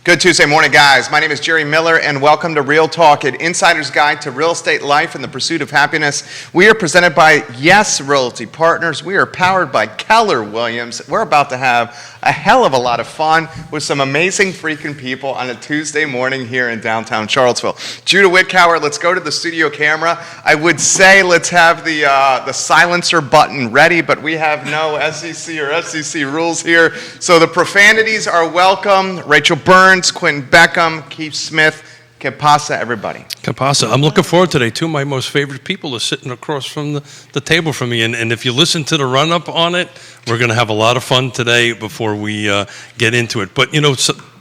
Good Tuesday morning, guys. My name is Jerry Miller, and welcome to Real Talk, an insider's guide to real estate life and the pursuit of happiness. We are presented by Yes Realty Partners. We are powered by Keller Williams. We're about to have a hell of a lot of fun with some amazing freaking people on a Tuesday morning here in downtown Charlottesville. Judah Whitcower, let's go to the studio camera. I would say let's have the silencer button ready, but we have no SEC or FCC rules here. So the profanities are welcome. Rachel Burns, Quinton Beckham, Keith Smith, que pasa, everybody. Que pasa. I'm looking forward today. Two of my most favorite people are sitting across from the table from me. And if you listen to the run-up on it, we're going to have a lot of fun today before we get into it. But,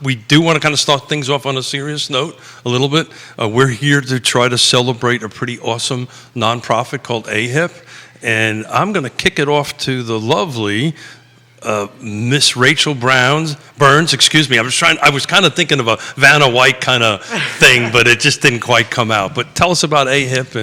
we do want to kind of start things off on a serious note a little bit. We're here to try to celebrate a pretty awesome nonprofit called AHIP. And I'm going to kick it off to the lovely Miss Rachel Burns. I was kind of thinking of a Vanna White kind of thing, but it just didn't quite come out. But tell us about AHIP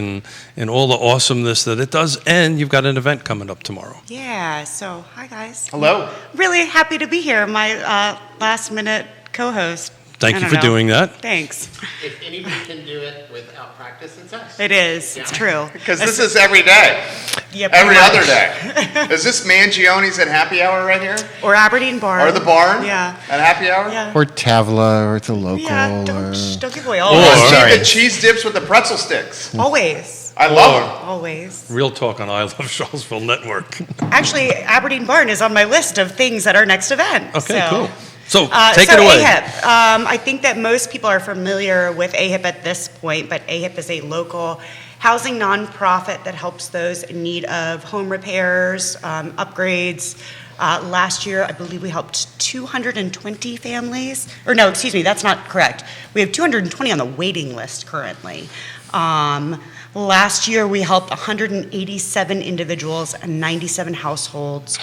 and all the awesomeness that it does. And you've got an event coming up tomorrow. Yeah. So, hi guys. Hello. Really happy to be here. My last minute co-host. Thank you for doing that. Thanks. If anybody can do it without practice, it's us. It is. Yeah. It's true. Because this is every day. Yep, every other day. Is this Mangione's at happy hour right here? Or Aberdeen Barn. Or the barn? Yeah. At happy hour? Yeah. Or Tavla, or it's a local. Yeah, don't give away all Or that. the cheese dips with the pretzel sticks. Always. I love them. Always. Real Talk on I Love CVille Network. Actually, Aberdeen Barn is on my list of things at our next event. Okay, cool. So take it away. AHIP. I think that most people are familiar with AHIP at this point, but AHIP is a local housing nonprofit that helps those in need of home repairs, upgrades. Last year, I believe we helped 220 families. Or no, excuse me, that's not correct. We have 220 on the waiting list currently. Last year, we helped 187 individuals and 97 households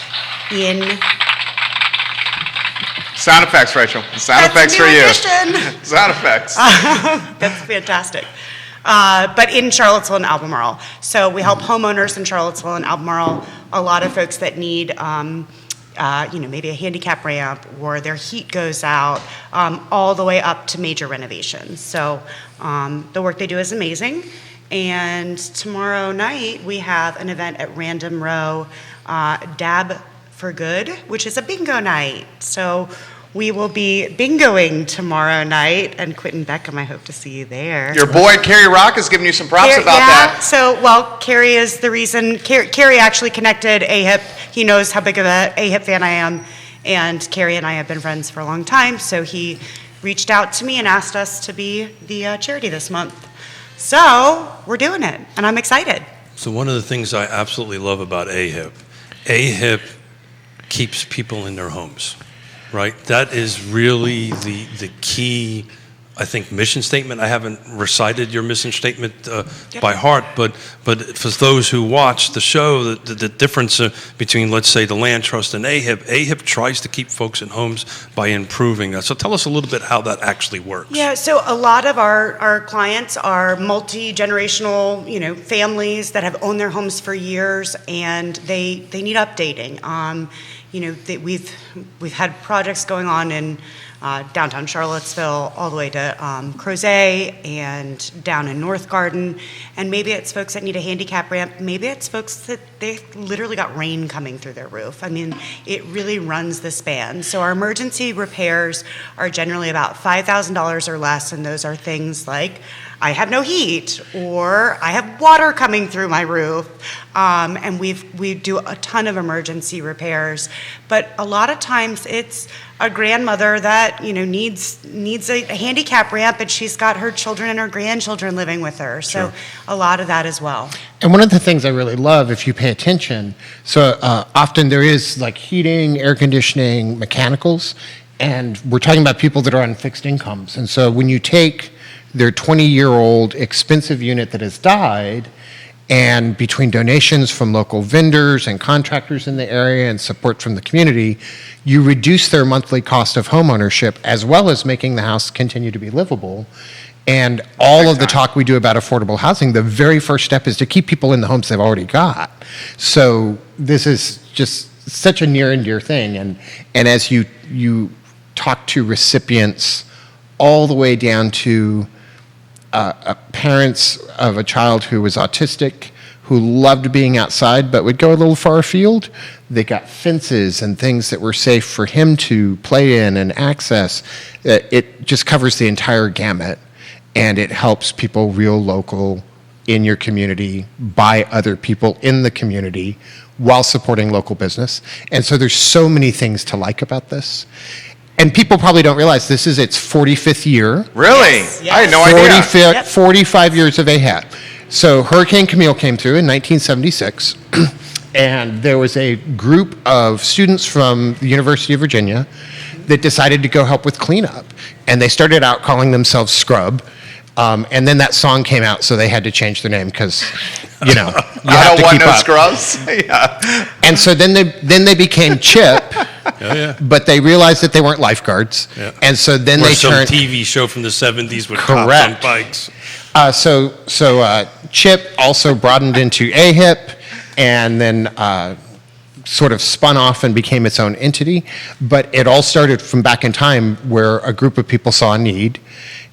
in... Sound effects, Rachel. Sound effects for you. Sound effects. That's fantastic. But in Charlottesville and Albemarle. So we help homeowners in Charlottesville and Albemarle, a lot of folks that need, maybe a handicap ramp or their heat goes out, all the way up to major renovations. So the work they do is amazing. And tomorrow night, we have an event at Random Row, Dab for Good, which is a bingo night. So we will be bingoing tomorrow night, and Quinton Beckham, I hope to see you there. Your boy, Kerry Rock, is giving you some props about that. So, Kerry is the reason. Kerry actually connected AHIP. He knows how big of a AHIP fan I am, and Kerry and I have been friends for a long time, so he reached out to me and asked us to be the charity this month. So, we're doing it, and I'm excited. So one of the things I absolutely love about AHIP keeps people in their homes, right? That is really the key, I think, mission statement. I haven't recited your mission statement by heart, but for those who watch the show, the difference between, let's say, the Land Trust and AHIP tries to keep folks in homes by improving that. So tell us a little bit how that actually works. Yeah, so a lot of our clients are multi-generational, families that have owned their homes for years, and they need updating. We've had projects going on in downtown Charlottesville all the way to Crozet and down in North Garden, and maybe it's folks that need a handicap ramp, maybe it's folks that they literally got rain coming through their roof. I mean, it really runs the span. So our emergency repairs are generally about $5,000 or less, and those are things like I have no heat, or I have water coming through my roof, and we do a ton of emergency repairs. But a lot of times it's a grandmother that needs a handicap ramp, and she's got her children and her grandchildren living with her. So sure. A lot of that as well. And one of the things I really love, if you pay attention, so often there is like heating, air conditioning, mechanicals, and we're talking about people that are on fixed incomes. And so when you take their 20-year-old expensive unit that has died, and between donations from local vendors and contractors in the area and support from the community, you reduce their monthly cost of home ownership, as well as making the house continue to be livable. And all of the talk we do about affordable housing, the very first step is to keep people in the homes they've already got. So this is just such a near and dear thing. And as you talk to recipients all the way down to parents of a child who was autistic, who loved being outside but would go a little far afield. They got fences and things that were safe for him to play in and access. It just covers the entire gamut, and it helps people real local in your community by other people in the community while supporting local business. And so there's so many things to like about this. And people probably don't realize this is its 45th year. Really? Yes, I had no yes. idea. Yep. 45 years of AHAP. So Hurricane Camille came through in 1976, and there was a group of students from the University of Virginia that decided to go help with cleanup. And they started out calling themselves Scrub. And then that song came out, so they had to change their name because, you know, you I have don't to want keep no up. scrubs. Yeah. And so then they became Chip, Yeah. but they realized that they weren't lifeguards. Yeah. And so then Or they some turned. TV show from the 70s with cops on Correct. bikes. So Chip also broadened into AHIP, and then sort of spun off and became its own entity. But it all started from back in time where a group of people saw a need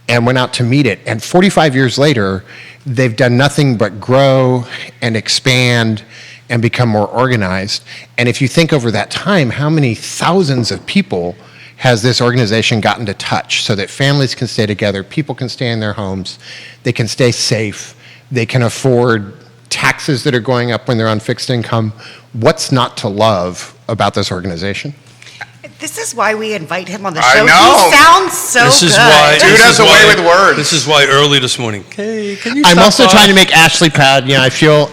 and went out to meet it. And 45 years later, they've done nothing but grow and expand and become more organized. And if you think over that time, how many thousands of people has this organization gotten to touch so that families can stay together, people can stay in their homes, they can stay safe, they can afford taxes that are going up when they're on fixed income. What's not to love about this organization? This is why we invite him on the I show. know. He sounds so This is good. why. Dude this has is a way why- with words. This is why early this morning. Hey, can you I'm stop also by? trying to make Ashley proud. You know, I feel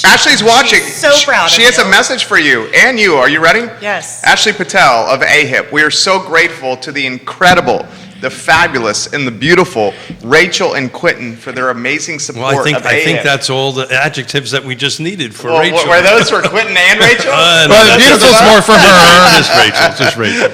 Ashley's watching. so proud of She has you. a message for you and you. Are you ready? Yes. Ashley Patel of AHIP. We are so grateful to the incredible, the fabulous, and the beautiful Rachel and Quinton for their amazing support Well, of I think AHIP. that's all the adjectives that we just needed for Well, Rachel. were those for Quinton and Rachel? No, well, that's beautiful's just- more for her. Just Rachel. Just Rachel.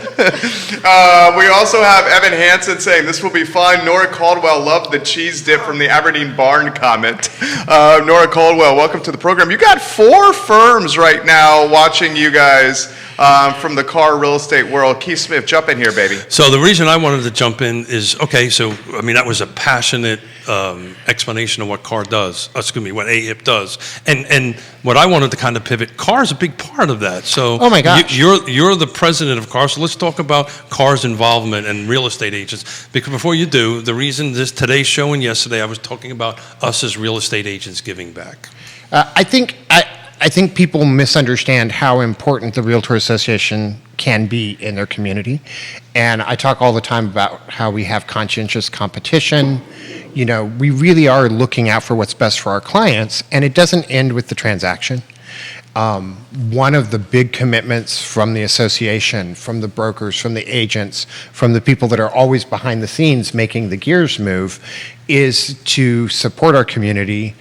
We also have Evan Hansen saying, this will be fun. Nora Caldwell loved the cheese dip from the Aberdeen Barn comment. Nora Caldwell, welcome to the program. You got 4 firms right now watching you guys from the car real estate world. Keith Smith, jump in here, baby. So the reason I wanted to jump in is, okay, so, I mean, that was a passionate explanation of what CAR does, what AHIP does. And what I wanted to kind of pivot, CAR is a big part of that. So Oh my gosh. You're the president of CAR, so let's talk about CAR's involvement and real estate agents. Because before you do, the reason today's show and yesterday, I was talking about us as real estate agents giving back. I think people misunderstand how important the Realtor Association can be in their community. And I talk all the time about how we have conscientious competition. You know, we really are looking out for what's best for our clients, and it doesn't end with the transaction. One of the big commitments from the association, from the brokers, from the agents, from the people that are always behind the scenes making the gears move, is to support our community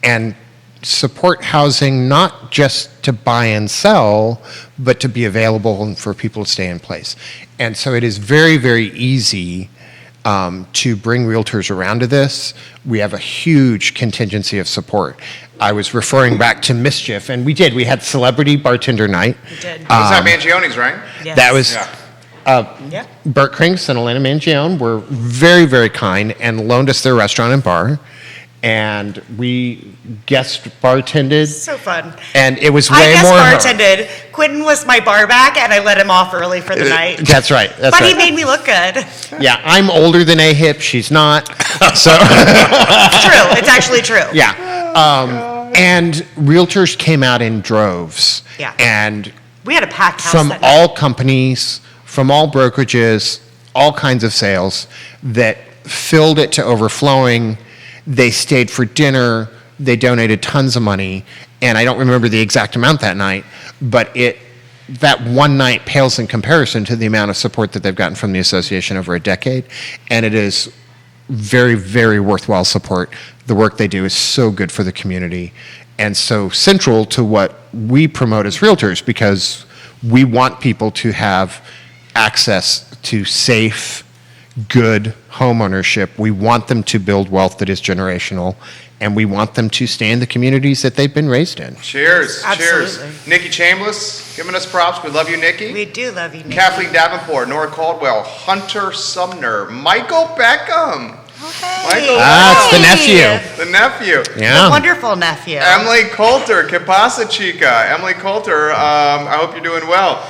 and support housing not just to buy and sell, but to be available and for people to stay in place. And so it is very, very easy to bring realtors around to this. We have a huge contingency of support. I was referring back to Mischief, and we had celebrity bartender night. We did. Was that Mangione's, right? Yes. That was Yeah. Burt Krinks and Elena Mangione were very, very kind and loaned us their restaurant and bar. And we guest bartended. So fun. And it was I way guest more. bartended. Quinton was my bar back, and I let him off early for the night. That's right. That's But he right. made me look good. Yeah, I'm older than AHIP. She's not. So It's true. It's actually true. yeah. And realtors came out in droves. Yeah. And We had a packed house from that night. all companies, from all brokerages, all kinds of sales that filled it to overflowing. They stayed for dinner. They donated tons of money. And I don't remember the exact amount that night, but that one night pales in comparison to the amount of support that they've gotten from the association over a decade. And it is very, very worthwhile support. The work they do is so good for the community and so central to what we promote as realtors, because we want people to have access to safe, good home ownership. We want them to build wealth that is generational, and we want them to stay in the communities that they've been raised in. Cheers. Absolutely. Cheers. Nikki Chambliss giving us props. We love you, Nikki. We do love you, Nikki. Kathleen Davenport, Nora Caldwell, Hunter Sumner, Michael Beckham, Okay. It's the nephew. the nephew. Yeah. The wonderful nephew. Emily Coulter, Que Pasa Chica. Emily Coulter, I hope you're doing well.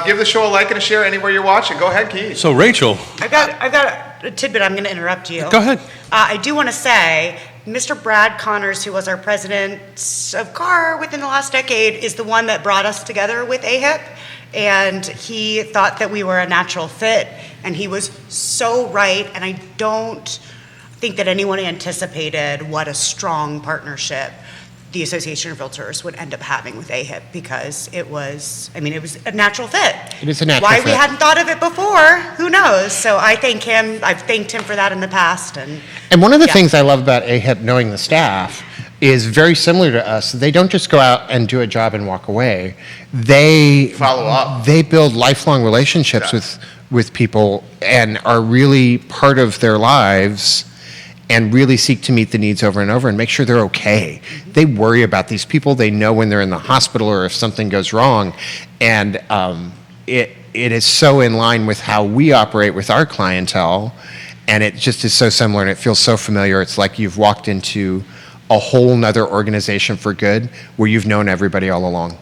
Give the show a like and a share anywhere you're watching. Go ahead, Keith. So Rachel, I've got a tidbit. I'm going to interrupt you. go ahead. I do want to say, Mr. Brad Connors, who was our president of CAR within the last decade, is the one that brought us together with AHIP. And he thought that we were a natural fit, and he was so right. And I don't think that anyone anticipated what a strong partnership the Association of Realtors would end up having with AHIP, because it was a natural fit. It is a natural Why fit. we hadn't thought of it before, who knows? So I thank him. I've thanked him for that in the past. And one of the Yeah. things I love about AHIP, knowing the staff, is very similar to us. They don't just go out and do a job and walk away. They Follow up. They build lifelong relationships Yeah. with people and are really part of their lives and really seek to meet the needs over and over and make sure they're okay. They worry about these people. They know when they're in the hospital or if something goes wrong. And it is so in line with how we operate with our clientele. And it just is so similar, and it feels so familiar. It's like you've walked into a whole nother organization for good where you've known everybody all along.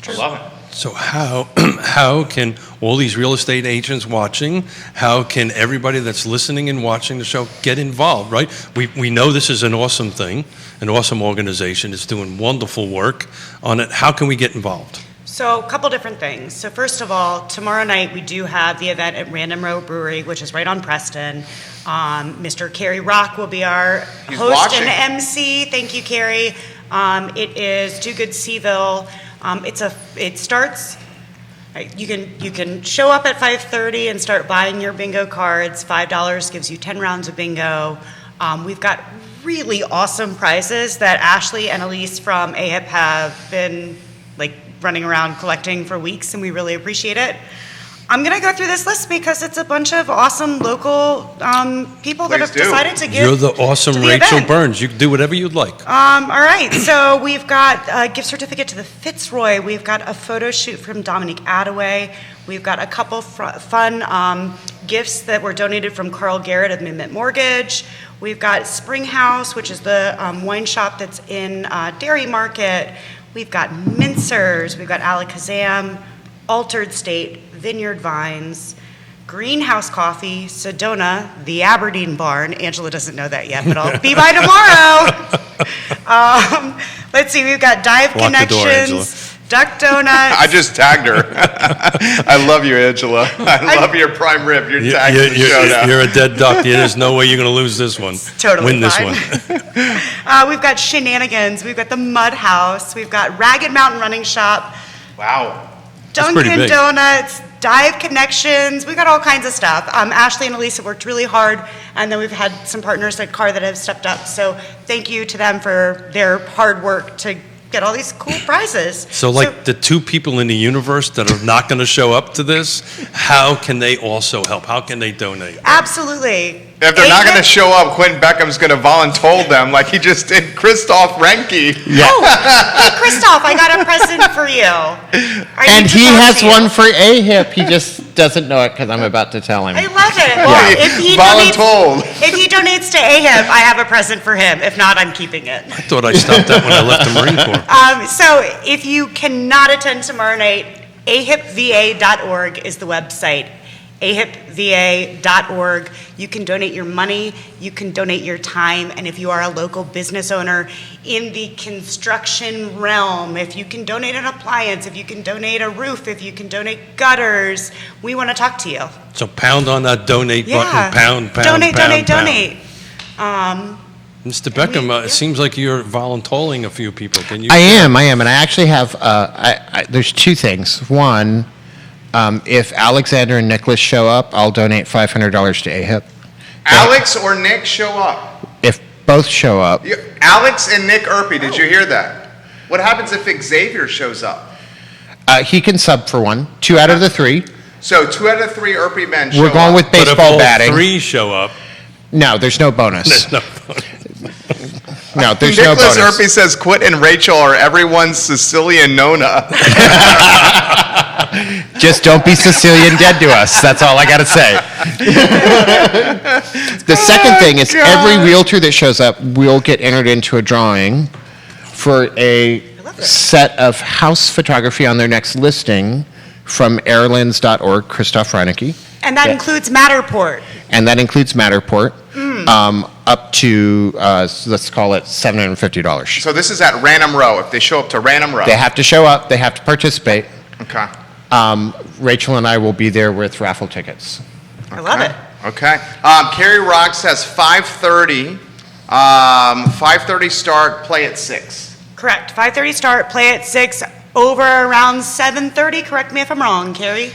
I love it. So how can all these real estate agents watching, how can everybody that's listening and watching the show get involved, right? We know this is an awesome thing, an awesome organization. It's doing wonderful work on it. How can we get involved? So a couple different things. So first of all, tomorrow night we do have the event at Random Row Brewery, which is right on Preston. Mr. Kerry Rock will be our He's host watching. and MC. Thank you, Kerry. It is Do Good CVille. It starts. You can show up at 5:30 and start buying your bingo cards. $5 gives you 10 rounds of bingo. We've got really awesome prizes that Ashley and Elise from AHIP have been running around collecting for weeks, and we really appreciate it. I'm going to go through this list because it's a bunch of awesome local people that Please have do. decided to give. You're the awesome to the Rachel event. Burns. You can do whatever you'd like. All right, so we've got a gift certificate to the Fitzroy. We've got a photo shoot from Dominique Attaway. We've got a couple fun gifts that were donated from Carl Garrett of Midment Mortgage. We've got Spring House, which is the wine shop that's in Dairy Market. We've got Mincers. We've got Alakazam, Altered State, Vineyard Vines, Greenhouse Coffee, Sedona, the Aberdeen Barn. Angela doesn't know that yet, but I'll be by tomorrow. Let's see, we've got Dive Lock the door, Connections, Duck Donuts. I just tagged her. I love you, Angela. I love your prime rib. You're tagged in the show now. You're a dead duck. There's no way you're going to lose this one. Totally Win this fine. one. We've got Shenanigans. We've got the Mud House. We've got Ragged Mountain Running Shop, Wow. That's pretty Dunkin' big. Donuts, Dive Connections. We've got all kinds of stuff. Ashley and Elise have worked really hard, and then we've had some partners at CAR that have stepped up. So thank you to them for their hard work to get all these cool prizes. So the two people in the universe that are not going to show up to this, how can they also help? How can they donate? Absolutely. If they're not going to show up, Quinton Beckham's going to voluntold them like he just did Christoph Renke. Hey, Christoph, I got a present for you. I And need to he talk has to you. one for AHIP. He just doesn't know it because I'm about to tell him. I love it. Well, Voluntold. if he donates to AHIP, I have a present for him. If not, I'm keeping it. I thought I stopped that when I left the Marine Corps. So if you cannot attend tomorrow night, ahipva.org is the website. ahipva.org. You can donate your money, you can donate your time, and if you are a local business owner in the construction realm, if you can donate an appliance, if you can donate a roof, if you can donate gutters, we want to talk to you. So pound on that donate Yeah. button. Pound, Donate, pound, donate, pound. donate. Mr. Beckham, it seems like you're voluntoling a few people. Can you? I am, and I actually have, there's two things. One, if Alexander and Nicholas show up, I'll donate $500 to AHIP. Alex or Nick show up. If both show up, Alex and Nick Erpy, did you hear that? What happens if Xavier shows up? he can sub for one, 2 out of the 3. So 2 out of 3 Irpy men show We're going up. with But if baseball all batting. 3 show up, No, there's no bonus. there's no. No, there's no Nicholas bonus. Irpy says Quinton and Rachel are everyone's Sicilian Nona. Just don't be Sicilian dead to us. That's all I got to say. The second thing is every realtor that shows up will get entered into a drawing for a set of house photography on their next listing from airlines.org, Christoph Reinecke. And that includes Matterport. And that includes Matterport, up to, let's call it $750. So this is at Random Row, if they show up to Random Row. They have to show up, they have to participate. Okay. Rachel and I will be there with raffle tickets. I love it. Okay. Carrie Rock says 5:30. 5:30 start, play at 6. Correct. 5:30 start, play at 6, over around 7:30. Correct me if I'm wrong, Carrie.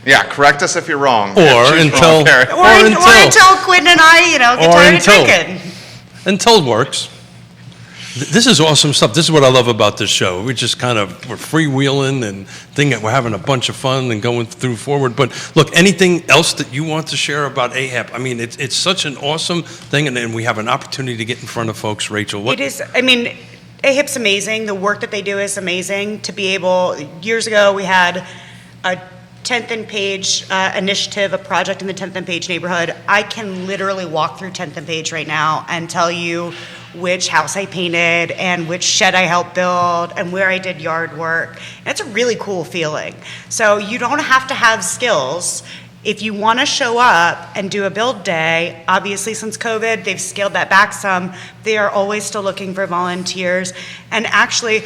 Yeah, correct us if you're wrong. Or She's until- wrong, Carrie. Or until Quinn and I, get Or tired until. of drinking. Until works. This is awesome stuff. This is what I love about this show. We're freewheeling and we're having a bunch of fun and going through forward. But look, anything else that you want to share about AHAP? I mean, it's such an awesome thing, and we have an opportunity to get in front of folks. Rachel, what? It is, AHIP's amazing. The work that they do is amazing. To be able, years ago, we had a 10th and Page initiative, a project in the 10th and Page neighborhood. I can literally walk through 10th and Page right now and tell you which house I painted and which shed I helped build and where I did yard work. And it's a really cool feeling. So you don't have to have skills. If you want to show up and do a build day, obviously since COVID, they've scaled that back some. They are always still looking for volunteers. And actually,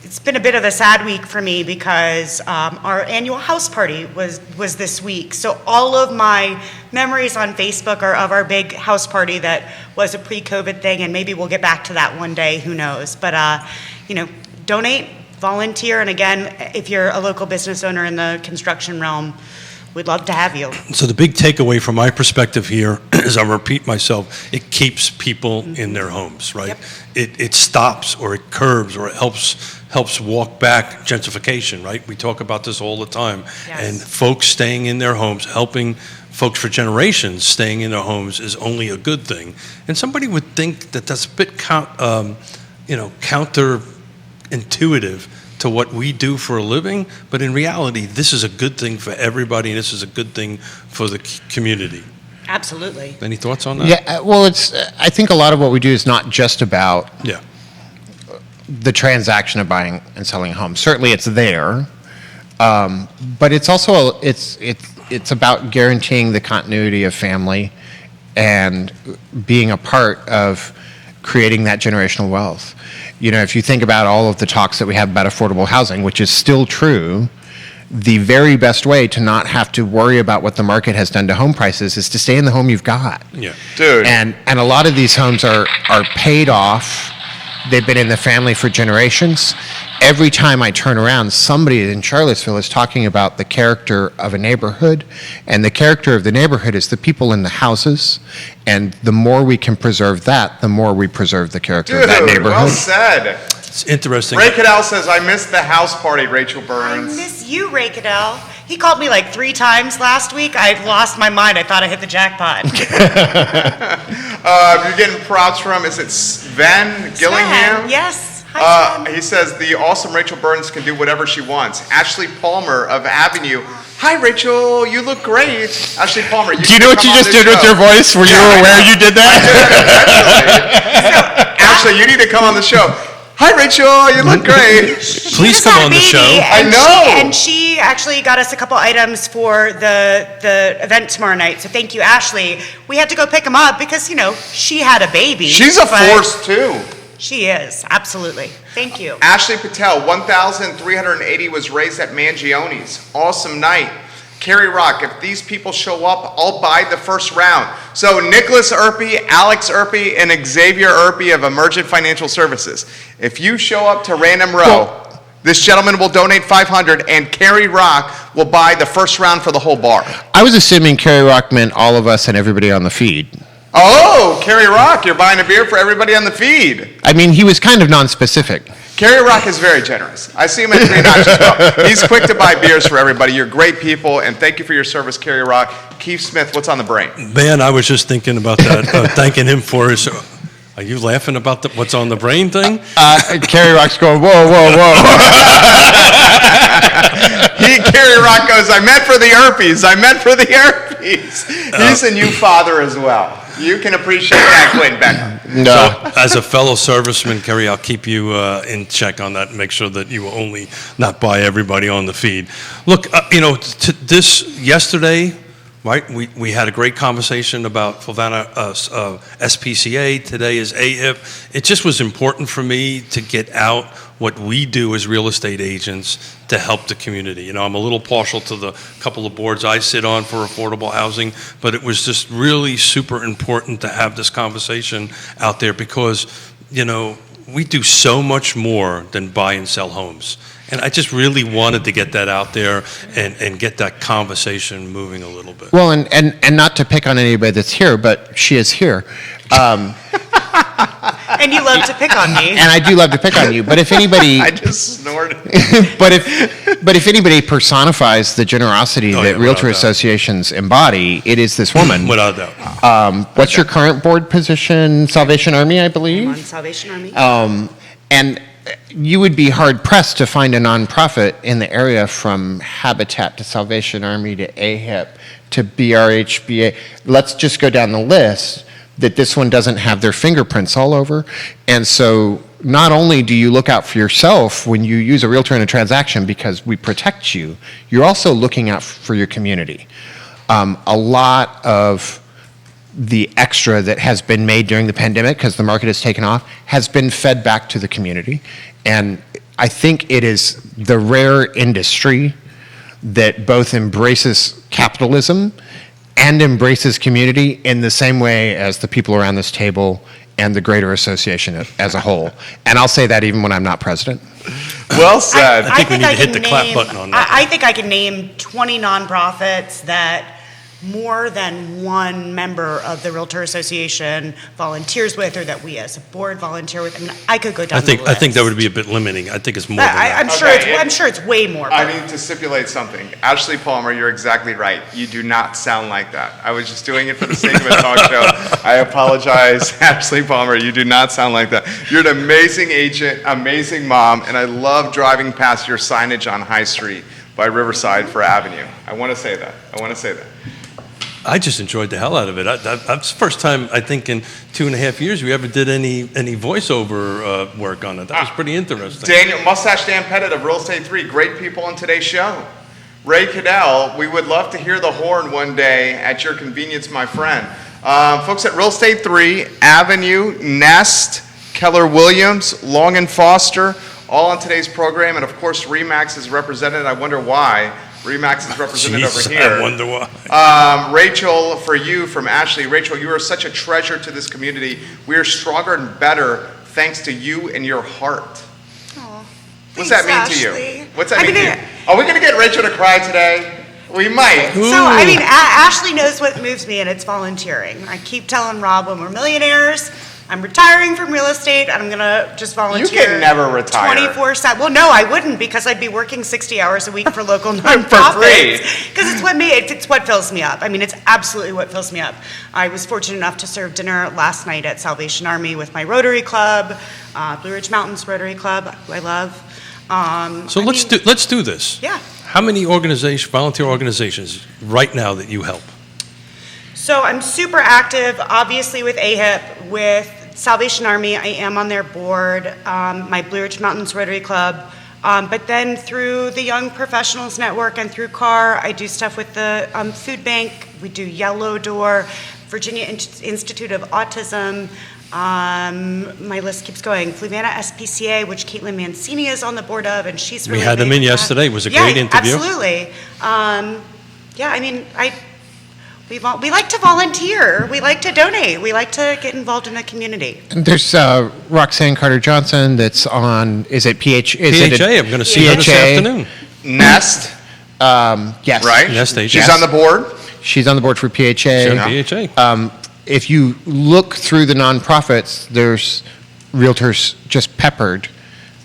it's been a bit of a sad week for me because our annual house party was this week. So all of my memories on Facebook are of our big house party that was a pre-COVID thing, and maybe we'll get back to that one day, who knows. But, donate, volunteer, and again, if you're a local business owner in the construction realm, we'd love to have you. So the big takeaway from my perspective here, as I repeat myself, it keeps people in their homes, right? Yep. It stops or it curbs or it helps walk back gentrification, right? We talk about this all the time. Yes. And folks staying in their homes, helping folks for generations staying in their homes is only a good thing. And somebody would think that that's a bit counterintuitive to what we do for a living, but in reality, this is a good thing for everybody, and this is a good thing for the community. Absolutely. Any thoughts on that? Yeah, well, I think a lot of what we do is not just about Yeah. the transaction of buying and selling a home. Certainly it's there, but it's also, it's about guaranteeing the continuity of family and being a part of creating that generational wealth. If you think about all of the talks that we have about affordable housing, which is still true, the very best way to not have to worry about what the market has done to home prices is to stay in the home you've got. Yeah. Dude. And a lot of these homes are paid off. They've been in the family for generations. Every time I turn around, somebody in Charlottesville is talking about the character of a neighborhood, and the character of the neighborhood is the people in the houses, and the more we can preserve that, the more we preserve the character of that Dude, neighborhood. well said. It's interesting. Ray Cadell says, I missed the house party, Rachel I Burns. miss you, Ray Cadell. He called me like 3 times last week. I lost my mind. I thought I hit the jackpot. You're getting props from, is it Sven Gillingham? Sven, yes. Hi, Sven. He says, the awesome Rachel Burns can do whatever she wants. Ashley Palmer of Avenue. Hi, Rachel. You look great. Ashley Palmer. Do you know what you just did with your voice? Were you aware you did that? Ashley, you need to come on the show. Hi, Rachel. You look great. Please Just come had a on the baby, show. I and know. she actually got us a couple items for the event tomorrow night. So thank you, Ashley. We had to go pick them up because, she had a baby. She's a but force, too. She is, absolutely. Thank you. Ashley Patel, 1,380 was raised at Mangioni's. Awesome night. Carrie Rock, if these people show up, I'll buy the first round. So Nicholas Irpy, Alex Irpy, and Xavier Irpy of Emergent Financial Services. If you show up to Random Row, this gentleman will donate $500, and Carrie Rock will buy the first round for the whole bar. I was assuming Carrie Rock meant all of us and everybody on the feed. Oh, Carrie Rock, you're buying a beer for everybody on the feed. I mean, he was kind of non-specific. Kerry Rock is very generous. I see him at 3 Notch as well. He's quick to buy beers for everybody. You're great people, and thank you for your service, Kerry Rock. Keith Smith, what's on the brain? Man, I was just thinking about that, thanking him for his. Are you laughing about what's on the brain thing? Kerry Rock's going, whoa, whoa, whoa. Kerry Rock goes, I meant for the herpes. I meant for the herpes. He's a new father as well. You can appreciate that, Quinton Beckham. No. So, as a fellow serviceman, Kerry, I'll keep you in check on that and make sure that you will only not buy everybody on the feed. Look, yesterday, right, we had a great conversation about Flavanna SPCA. Today is AHIP. It just was important for me to get out what we do as real estate agents to help the community. I'm a little partial to the couple of boards I sit on for affordable housing, but it was just really super important to have this conversation out there because, we do so much more than buy and sell homes. And I just really wanted to get that out there and get that conversation moving a little bit. Well, and not to pick on anybody that's here, but she is here. And you love to pick on me. And I do love to pick on you, but if anybody, I just snorted. but if anybody personifies the generosity that Realtor without doubt. associations embody, it is this woman. Without doubt. What's your current board position? Salvation Army, I I'm on believe. Salvation Army. And you would be hard pressed to find a nonprofit in the area from Habitat to Salvation Army to AHIP to BRHBA. Let's just go down the list that this one doesn't have their fingerprints all over. And so not only do you look out for yourself when you use a realtor in a transaction because we protect you, you're also looking out for your community. A lot of the extra that has been made during the pandemic, because the market has taken off, has been fed back to the community. And I think it is the rare industry that both embraces capitalism and embraces community in the same way as the people around this table and the greater association as a whole. And I'll say that even when I'm not president. Well said. I think we need to hit the clap button on that. I think I can name 20 nonprofits that more than one member of the Realtor Association volunteers with, or that we as a board volunteer with. I mean, I could go down the list. I think that would be a bit limiting. I think it's more than that. I'm sure it's way more. I need to stipulate something. Ashley Palmer, you're exactly right. You do not sound like that. I was just doing it for the sake of a talk show. I apologize, Ashley Palmer. You do not sound like that. You're an amazing agent, amazing mom, and I love driving past your signage on High Street by Riverside for Avenue. I want to say that. I just enjoyed the hell out of it. That's the first time, I think, in 2.5 years we ever did any voiceover work on it. That was pretty interesting. Mustache Dan Pettit of Real Estate 3, great people on today's show. Ray Cadell, we would love to hear the horn one day at your convenience, my friend. Folks at Real Estate 3, Avenue, Nest, Keller Williams, Long and Foster, all on today's program. And of course, RE/MAX is represented. I wonder why. RE/MAX is represented over here. I wonder why. Rachel, for you, from Ashley. Rachel, you are such a treasure to this community. We are stronger and better thanks to you and your heart. Aw, What's that thanks, mean to Ashley. you? What's that mean to you? Are we going to get Rachel to cry today? We might. So, I mean, Ashley knows what moves me, and it's volunteering. I keep telling Rob when we're millionaires, I'm retiring from real estate, and I'm going to just volunteer. You can never retire. 24/7. Well, no, I wouldn't, because I'd be working 60 hours a week for local nonprofits. For free. Because it's what fills me up. I mean, it's absolutely what fills me up. I was fortunate enough to serve dinner last night at Salvation Army with my Rotary Club, Blue Ridge Mountains Rotary Club, who I love. So let's do this. Yeah. How many volunteer organizations right now that you help? So I'm super active, obviously, with AHIP, with Salvation Army. I am on their board, my Blue Ridge Mountains Rotary Club. But then through the Young Professionals Network and through CAR, I do stuff with the food bank. We do Yellow Door, Virginia Institute of Autism. My list keeps going. Flavanna SPCA, which Caitlin Mancini is on the board of, and she's really We had them big in with that. yesterday. It was a great interview. Absolutely. Yeah, I mean, we like to volunteer. We like to donate. We like to get involved in the community. And there's Roxanne Carter Johnson that's on, is it PH? PHA, I'm going to see her this PHA. afternoon. Nest, Yes. right? Nest agent. She's Yes. on the board. She's on the board for PHA. Sure, PHA. If you look through the nonprofits, there's realtors just peppered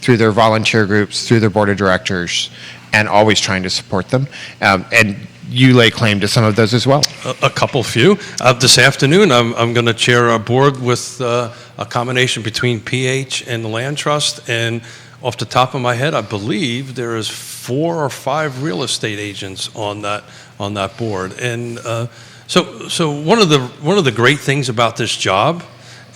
through their volunteer groups, through their board of directors, and always trying to support them. And you lay claim to some of those as well. A couple few. This afternoon, I'm going to chair a board with a combination between PH and the Land Trust, and off the top of my head, I believe there is 4 or 5 real estate agents on that board. And so one of the great things about this job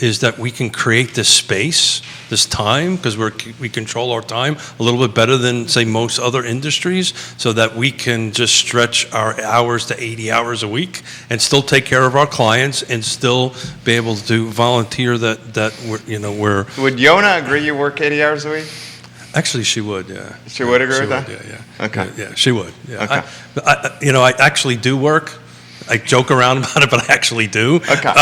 is that we can create this space, this time, because we control our time a little bit better than, say, most other industries, so that we can just stretch our hours to 80 hours a week and still take care of our clients and still be able to volunteer that we're. Would Yonna agree you work 80 hours a week? Actually, she would, yeah. She would agree with that? Yeah. Okay. Yeah, she would, yeah. Okay. I actually do work. I joke around about it, but I actually do. Okay.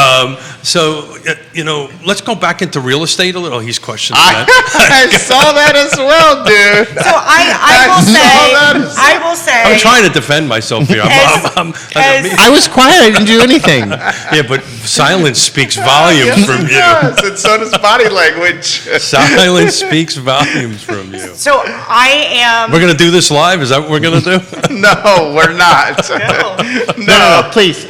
Let's go back into real estate a little. He's questioning I that. saw that as well, dude. So I will say, I'm trying to defend myself here. I was quiet. I didn't do anything. Yeah, but silence speaks volumes Yes, from it you. does, and so does body language. Silence speaks volumes from you. so I am. We're going to do this live? Is that what we're going to do? No, we're not. No. Please.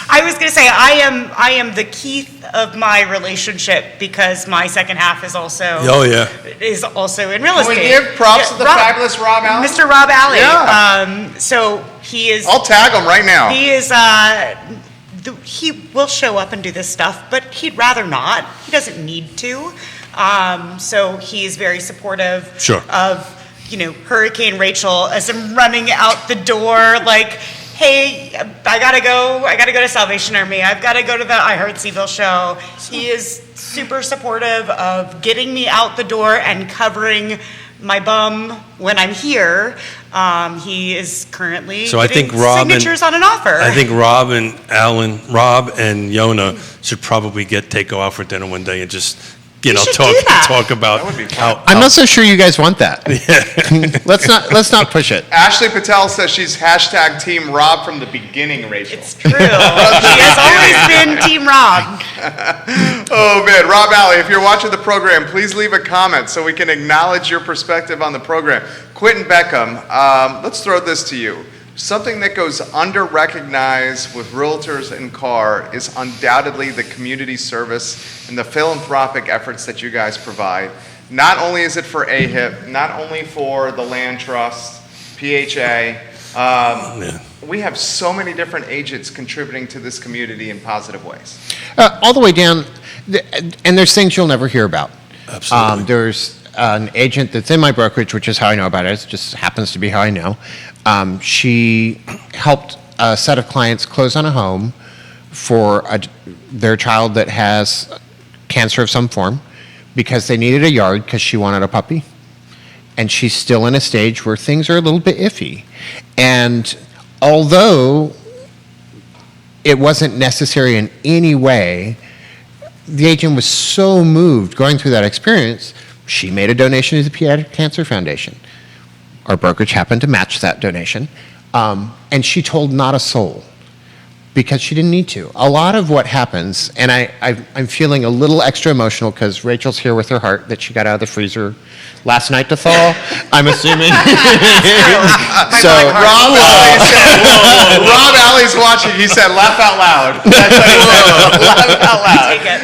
I was going to say I am the Keith of my relationship because my second half is also Oh, yeah. in real Can we estate. give props to the fabulous Rob Allen? Mr. Rob Alley. Yeah. So he is. I'll tag him right now. He is. He will show up and do this stuff, but he'd rather not. He doesn't need to. So he is very supportive. Sure. Of Hurricane Rachel as I'm running out the door, like, hey, I gotta go to Salvation Army. I've got to go to the I Heard CVille show. He is super supportive of getting me out the door and covering my bum when I'm here. He is currently So I getting think Rob signatures on an offer. I think Rob and Yonna should probably take off for dinner one day and just should do that. talk about That would be fun. how I'm not so sure you guys want that. let's not push it. Ashley Patel says she's hashtag Team Rob from the beginning, Rachel. It's true. She has always been Team Rob. Oh, man. Rob Alley, if you're watching the program, please leave a comment so we can acknowledge your perspective on the program. Quinton Beckham, let's throw this to you. Something that goes under-recognized with realtors and CAR is undoubtedly the community service and the philanthropic efforts that you guys provide. Not only is it for AHIP, not only for the Land Trust, PHA, we have so many different agents contributing to this community in positive ways. All the way down, and there's things you'll never hear about. Absolutely. There's an agent that's in my brokerage, which is how I know about it. It just happens to be how I know. She helped a set of clients close on a home for their child that has cancer of some form because they needed a yard because she wanted a puppy. And she's still in a stage where things are a little bit iffy. And although it wasn't necessary in any way, the agent was so moved going through that experience, she made a donation to the Pediatric Cancer Foundation. Our brokerage happened to match that donation. And she told not a soul because she didn't need to. A lot of what happens, and I'm feeling a little extra emotional because Rachel's here with her heart that she got out of the freezer last night to thaw, I'm assuming. So Rob Alley's watching. He said, laugh out loud. That's what he said. Laugh out loud. Take it.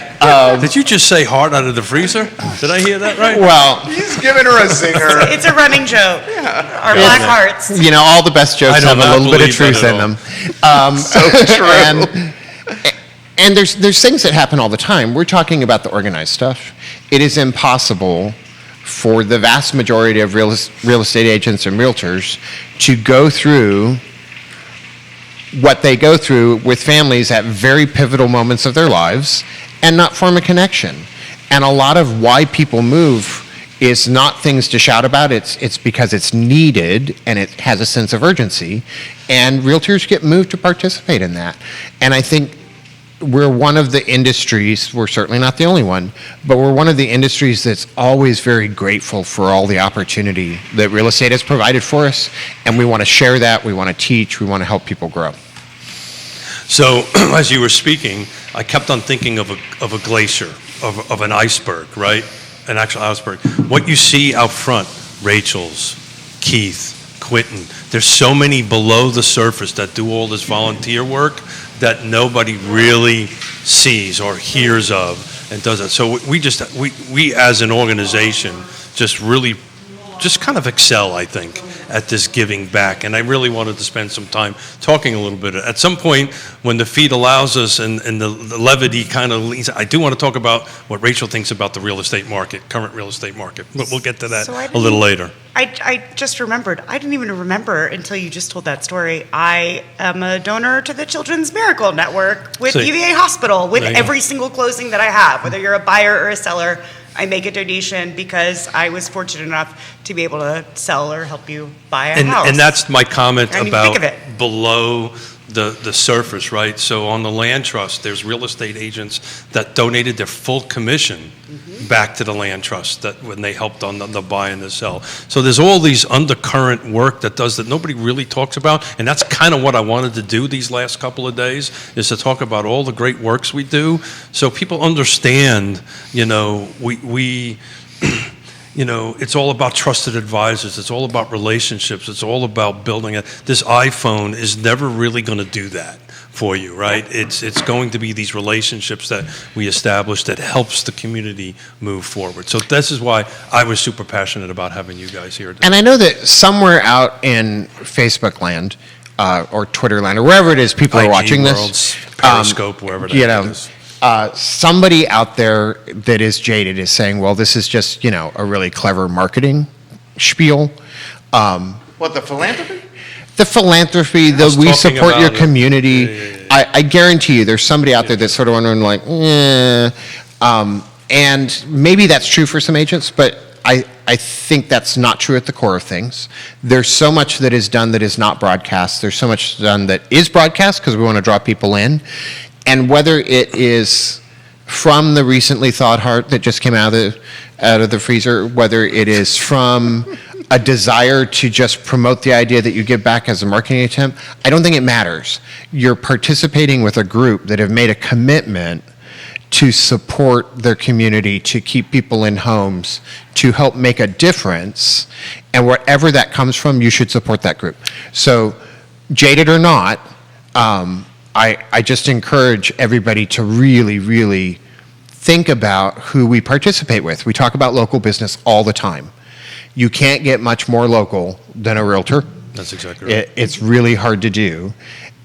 Did you just say heart out of the freezer? Did I hear that right? Well, He's giving her a zinger. It's a running joke. Our black hearts. all the best jokes I do have a not little bit of believe that truth at in all. them. So true. And there's things that happen all the time. We're talking about the organized stuff. It is impossible for the vast majority of real estate agents and realtors to go through what they go through with families at very pivotal moments of their lives and not form a connection. And a lot of why people move is not things to shout about. It's because it's needed and it has a sense of urgency. And realtors get moved to participate in that. And I think we're one of the industries, we're certainly not the only one, but we're one of the industries that's always very grateful for all the opportunity that real estate has provided for us. And we want to share that, we want to teach, we want to help people grow. So, as you were speaking, I kept on thinking of a glacier, of an iceberg, right? and actually Augsburg, what you see out front, Rachel's, Keith, Quinton, there's so many below the surface that do all this volunteer work that nobody really sees or hears of and does it. So we as an organization just really just kind of excel, I think, at this giving back. And I really wanted to spend some time talking a little bit. At some point, when the feed allows us and the levity kind of leads, I do want to talk about what Rachel thinks about the real estate market, current real estate market. But we'll get to that a little later. I just remembered. I didn't even remember until you just told that story. I am a donor to the Children's Miracle Network with UVA Hospital with every single closing that I have, whether you're a buyer or a seller. I make a donation because I was fortunate enough to be able to sell or help you buy a house. And that's my comment And you about think of it. below the surface, right? So on the land trust, there's real estate agents that donated their full commission back to the land trust that when they helped on the buy and the sell. So there's all these undercurrent work that nobody really talks about, and that's kind of what I wanted to do these last couple of days, is to talk about all the great works we do, so people understand, we it's all about trusted advisors. It's all about relationships. It's all about building it. This iPhone is never really going to do that for you, right? It's going to be these relationships that we establish that helps the community move forward. So this is why I was super passionate about having you guys here today. And I know that somewhere out in Facebook land, or Twitter land, or wherever it is people are watching Worlds, this, Periscope, wherever that is. Somebody out there that is jaded is saying, well, this is just, a really clever marketing spiel. What, the philanthropy? The philanthropy, was we talking support your about it. community. Yeah. I guarantee you there's somebody out there that's sort of wondering like, and maybe that's true for some agents, but I think that's not true at the core of things. There's so much that is done that is not broadcast. There's so much done that is broadcast because we want to draw people in. And whether it is from the recently thawed heart that just came out of the freezer, whether it is from a desire to just promote the idea that you give back as a marketing attempt, I don't think it matters. You're participating with a group that have made a commitment to support their community, to keep people in homes, to help make a difference, and wherever that comes from, you should support that group. So, jaded or not, I just encourage everybody to really, really think about who we participate with. We talk about local business all the time. You can't get much more local than a realtor. That's exactly right. It's really hard to do.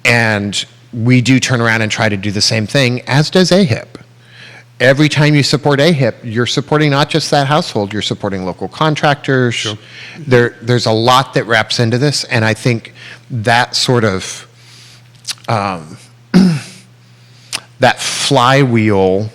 And we do turn around and try to do the same thing, as does AHIP. Every time you support AHIP, you're supporting not just that household, you're supporting local contractors. Sure. There's a lot that wraps into this, and I think that sort of that flywheel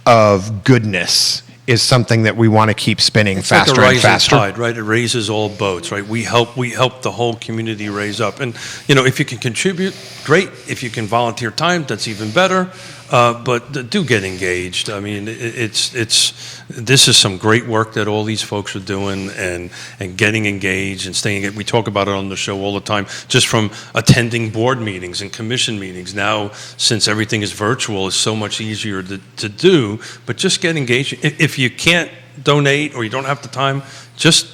of goodness is something that we want to keep spinning faster like a and faster. rising tide, right? It raises all boats, right? We help the whole community raise up. And, if you can contribute, great. If you can volunteer time, that's even better. But do get engaged. I mean, this is some great work that all these folks are doing, and getting engaged and staying. We talk about it on the show all the time, just from attending board meetings and commission meetings. Now, since everything is virtual, it's so much easier to do. But just get engaged. If you can't donate or you don't have the time, just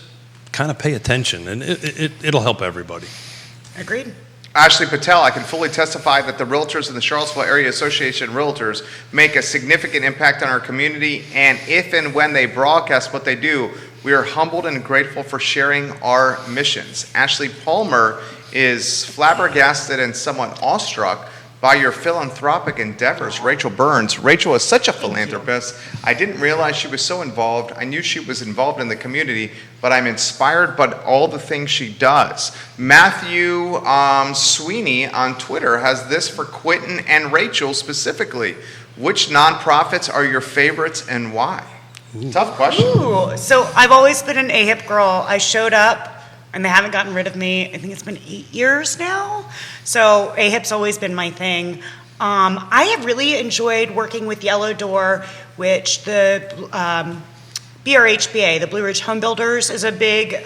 kind of pay attention, and it'll help everybody. Agreed. Ashley Patel, I can fully testify that the Realtors in the Charlottesville Area Association Realtors make a significant impact on our community, and if and when they broadcast what they do, we are humbled and grateful for sharing our missions. Ashley Palmer is flabbergasted and somewhat awestruck by your philanthropic endeavors. Rachel Burns. Rachel is such a philanthropist. I didn't realize she was so involved. I knew she was involved in the community, but I'm inspired by all the things she does. Matthew Sweeney on Twitter has this for Quinton and Rachel specifically. Which nonprofits are your favorites and why? Tough question. Ooh, so I've always been an AHIP girl. I showed up, and they haven't gotten rid of me. I think it's been 8 years now. So AHIP's always been my thing. I have really enjoyed working with Yellow Door, which the BRHBA, the Blue Ridge Home Builders, is a big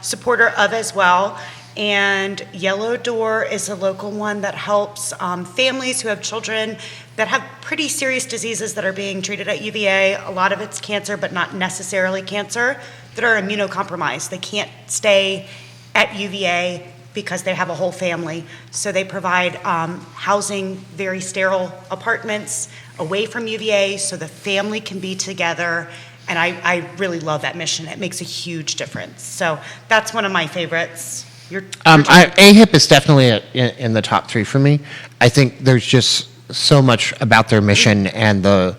supporter of as well. and Yellow Door is a local one that helps families who have children that have pretty serious diseases that are being treated at UVA. A lot of it's cancer, but not necessarily cancer, that are immunocompromised. They can't stay at UVA because they have a whole family. So they provide housing, very sterile apartments away from UVA so the family can be together. And I really love that mission. It makes a huge difference. So that's one of my favorites. AHIP is definitely in the top 3 for me. I think there's just so much about their mission and the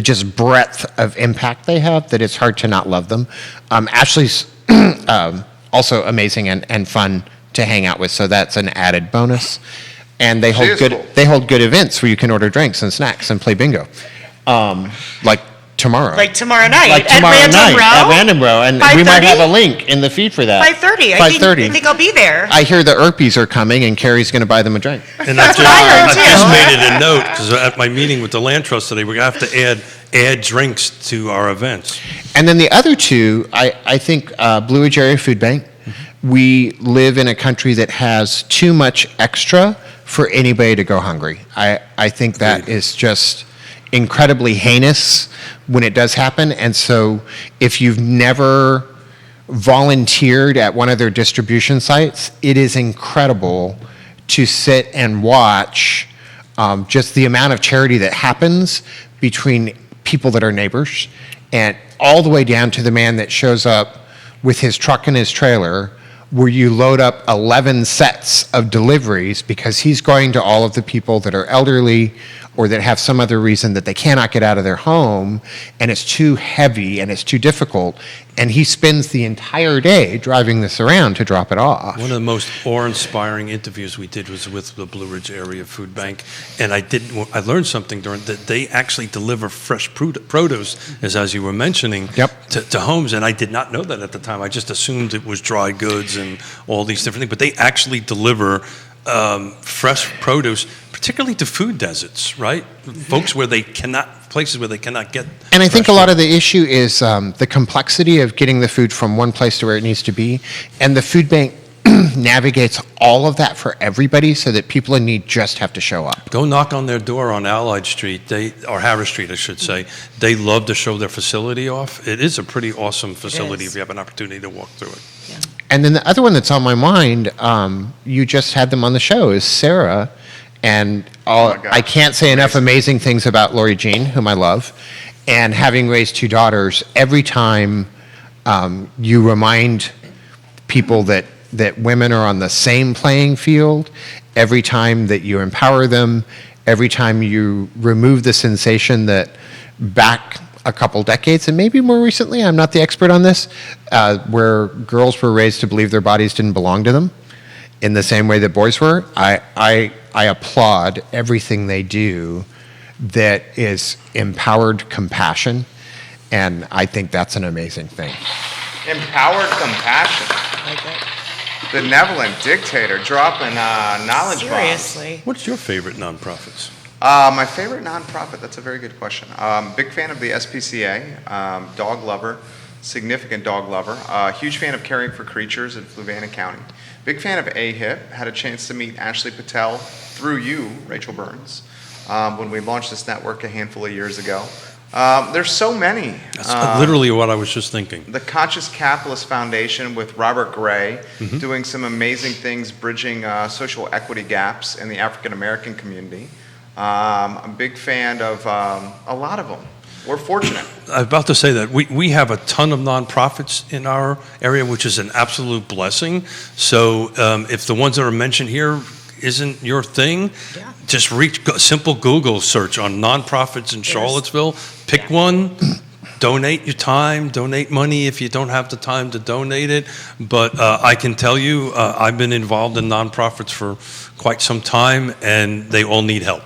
just breadth of impact they have that it's hard to not love them. Ashley's also amazing and fun to hang out with, so that's an added bonus. And they hold good events where you can order drinks and snacks and play bingo, like tomorrow. Like tomorrow night. Like tomorrow night at Random Row, and we might have a link in the feed for that. 5:30. 5:30. I think I'll be there. I hear the Erpies are coming, and Carrie's going to buy them a drink. And That's what I heard, I too. just made it a note, because at my meeting with the land trust today, we're going to have to add drinks to our events. And then the other two, I think Blue Ridge Area Food Bank. We live in a country that has too much extra for anybody to go hungry. I think that is just incredibly heinous when it does happen. And so if you've never volunteered at one of their distribution sites, it is incredible to sit and watch just the amount of charity that happens between people that are neighbors, and all the way down to the man that shows up with his truck and his trailer, where you load up 11 sets of deliveries because he's going to all of the people that are elderly or that have some other reason that they cannot get out of their home, and it's too heavy and it's too difficult, and he spends the entire day driving this around to drop it off. One of the most awe-inspiring interviews we did was with the Blue Ridge Area Food Bank, and I learned something during that they actually deliver fresh produce, as you were mentioning, to homes, and I did not know that at the time. I just assumed it was dry goods and all these different things, but they actually deliver fresh produce, particularly to food deserts, right? Places where they cannot get. And I think a lot of the issue is the complexity of getting the food from one place to where it needs to be, and the food bank navigates all of that for everybody so that people in need just have to show up. Go knock on their door on Allied Street, or Harris Street, I should say. They love to show their facility off. It is a pretty awesome facility if you have an opportunity to walk through it. Yeah. And then the other one that's on my mind, you just had them on the show, is Sarah. And I can't say enough amazing things about Lori Jean, whom I love. And having raised 2 daughters, every time you remind people that women are on the same playing field, every time that you empower them, every time you remove the sensation that back a couple decades, and maybe more recently, I'm not the expert on this, where girls were raised to believe their bodies didn't belong to them in the same way that boys were, I applaud everything they do that is empowered compassion, and I think that's an amazing thing. Empowered compassion. Benevolent dictator dropping knowledge bombs. Seriously. What's your favorite nonprofits? My favorite nonprofit, that's a very good question. Big fan of the SPCA, dog lover, significant dog lover. Huge fan of Caring for Creatures in Fluvanna County. Big fan of AHIP. Had a chance to meet Ashley Patel through you, Rachel Burns, when we launched this network a handful of years ago. There's so many. That's literally what I was just thinking. The Conscious Capitalist Foundation with Robert Gray, doing some amazing things, bridging social equity gaps in the African American community. I'm a big fan of a lot of them. We're fortunate. I was about to say that. We have a ton of nonprofits in our area, which is an absolute blessing. So if the ones that are mentioned here isn't your thing, just simple Google search on nonprofits in Charlottesville. Pick one. Donate your time, donate money if you don't have the time to donate it. But I can tell you, I've been involved in nonprofits for quite some time, and they all need help.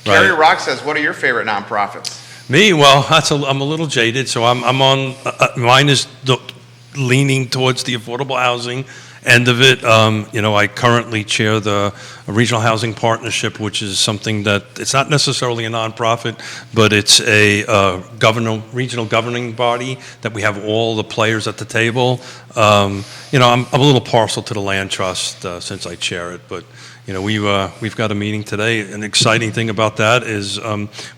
Carrie Rock says, what are your favorite nonprofits? Me? Well, I'm a little jaded, so I'm on, mine is leaning towards the affordable housing end of it. I currently chair the Regional Housing Partnership, which is something that it's not necessarily a nonprofit, but it's a regional governing body that we have all the players at the table. I'm a little partial to the land trust since I chair it, but we've got a meeting today. An exciting thing about that is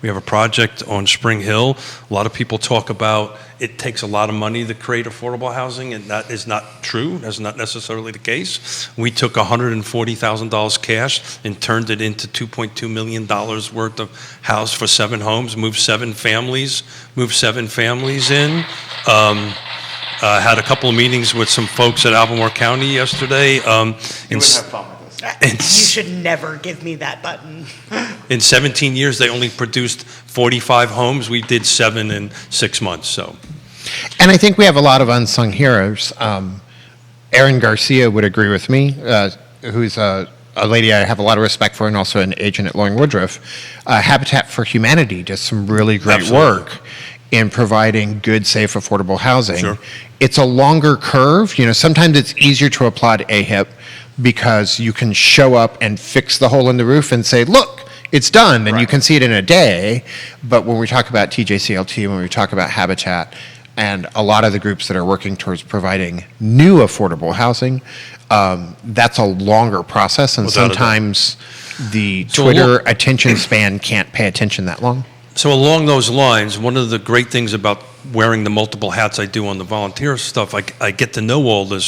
we have a project on Spring Hill. A lot of people talk about it takes a lot of money to create affordable housing, and that is not true. That's not necessarily the case. We took $140,000 cash and turned it into $2.2 million worth of house for 7 homes, moved 7 families in. Had a couple of meetings with some folks at Albemarle County yesterday. You would have fun with this. You should never give me that button. In 17 years, they only produced 45 homes. We did 7 in 6 months. So, And I think we have a lot of unsung heroes. Erin Garcia would agree with me, who's a lady I have a lot of respect for and also an agent at Loring Woodruff. Habitat for Humanity does some really great Absolutely. work in providing good, safe, affordable housing. Sure. It's a longer curve. Sometimes it's easier to applaud AHIP because you can show up and fix the hole in the roof and say, look, it's done, and you can see it in a day. But when we talk about TJCLT, when we talk about Habitat, and a lot of the groups that are working towards providing new affordable housing, that's a longer process, and Without a doubt. sometimes the So Twitter attention span can't pay attention that long. So along those lines, one of the great things about wearing the multiple hats I do on the volunteer stuff, I get to know all this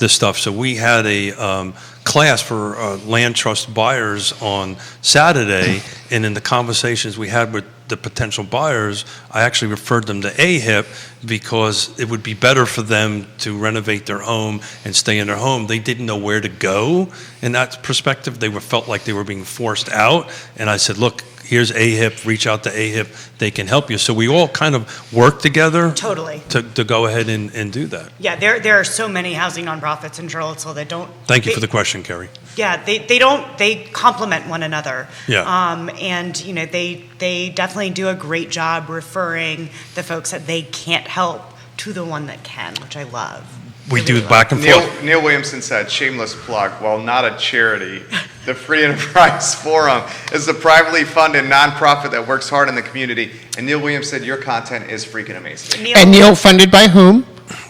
stuff. So we had a class for land trust buyers on Saturday, and in the conversations we had with the potential buyers, I actually referred them to AHIP because it would be better for them to renovate their home and stay in their home. They didn't know where to go in that perspective. They felt like they were being forced out, and I said, look, here's AHIP, reach out to AHIP, they can help you. So we all kind of work together Totally. to go ahead and do that. Yeah, there are so many housing nonprofits in Charlottesville that don't. Thank you for the question, Kerry. Yeah, they complement one another. Yeah. And they definitely do a great job referring the folks that they can't help to the one that can, which I love. We Really do love. back and forth. Neil Williamson said, shameless plug, while not a charity, the Free Enterprise Forum is a privately funded nonprofit that works hard in the community. And Neil Williams said your content is freaking amazing. And Neil, funded by whom?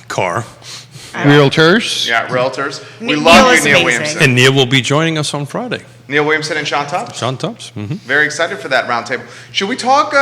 Car. Realtors. Yeah, Realtors. We Neil love is you, Neil amazing. Williamson. And Neil will be joining us on Friday. Neil Williamson and Sean Tubbs. Sean Tubbs. Mm-hmm. Very excited for that roundtable. Should we talk,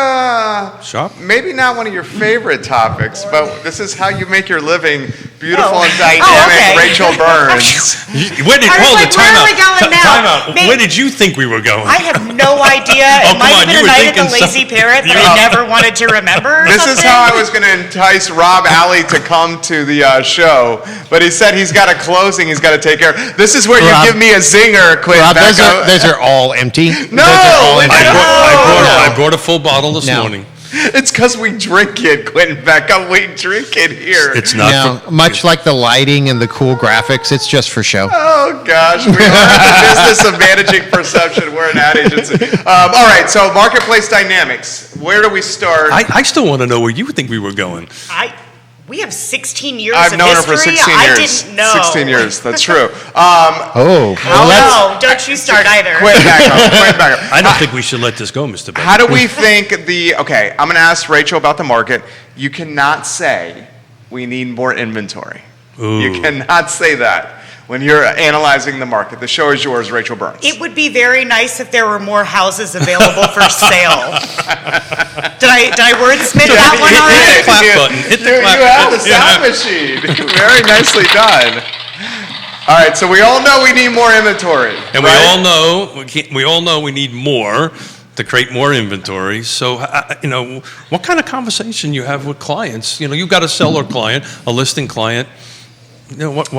Shop? maybe not one of your favorite topics, but this is how you make your living beautiful Oh. and dynamic, Oh, okay. Rachel Burns. Where did, I was hold like, it, where time are out. we going now? Time out. May- Where did you think we were going? I have no idea. Oh, It might come have on, been you a were night at the thinking Lazy some- Parrot that I never wanted to remember. or This is something. how I was going to entice Rob Alley to come to the show, but he said he's got a closing he's got to take care of. This is where you Rob- give me a zinger, Quinton Rob, Beckham. those are all empty. No! Those are all empty. I brought a full bottle this No. morning. It's because we drink it, Quinton Beckham. We drink it here. It's not No, for, much like the lighting and the cool graphics, it's just for show. Oh, gosh. We are in the business of managing perception. We're an ad agency. All right, so marketplace dynamics. Where do we start? I still want to know where you think we were going. We have 16 years I've of known her history. for 16 I years. didn't know. 16 years. That's true. Oh, well, No, don't you start either. Quinton Beckham. I don't think we should let this go, Mr. Beck. How do we think okay, I'm going to ask Rachel about the market. You cannot say we need more inventory. Ooh. You cannot say that when you're analyzing the market. The show is yours, Rachel Burns. It would be very nice if there were more houses available for sale. Did I wordsmith that one hit already? the clap button. Hit the You clap have the button. sound machine. Very nicely done. All right, so we all know we need more inventory. And right? we all know we need more to create more inventory. So, what kind of conversation you have with clients? You've got a seller client, a listing client.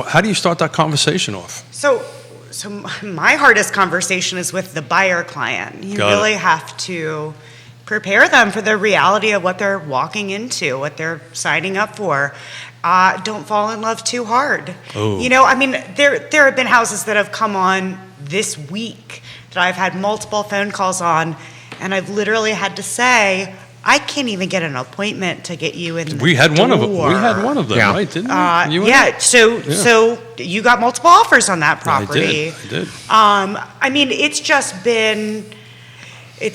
How do you start that conversation off? So my hardest conversation is with the buyer client. You Got it. really have to prepare them for the reality of what they're walking into, what they're signing up for. Don't fall in love too hard. Oh. There have been houses that have come on this week that I've had multiple phone calls on, and I've literally had to say, I can't even get an appointment to get you in the We had one of them. We door. had one of them, Yeah. right? Didn't we? You and I? Yeah, so you got multiple offers on that property. I did. I mean, it's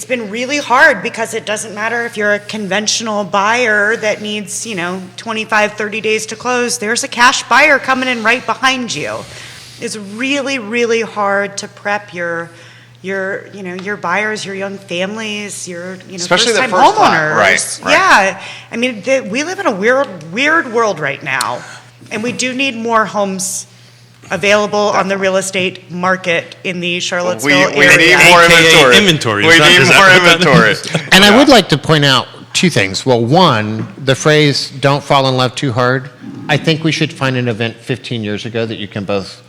been really hard because it doesn't matter if you're a conventional buyer that needs, 25, 30 days to close. There's a cash buyer coming in right behind you. It's really, really hard to prep your buyers, your young families, your, Especially the first-time first time, homeowners. right. Yeah. I mean, we live in a weird world right now, and we do need more homes available on the real estate market in the Charlottesville We area. need more AKA inventory. inventory. We Is that- need is that more what that inventory. And I would like to point out two things. Well, one, the phrase "don't fall in love too hard." I think we should find an event 15 years ago that you can both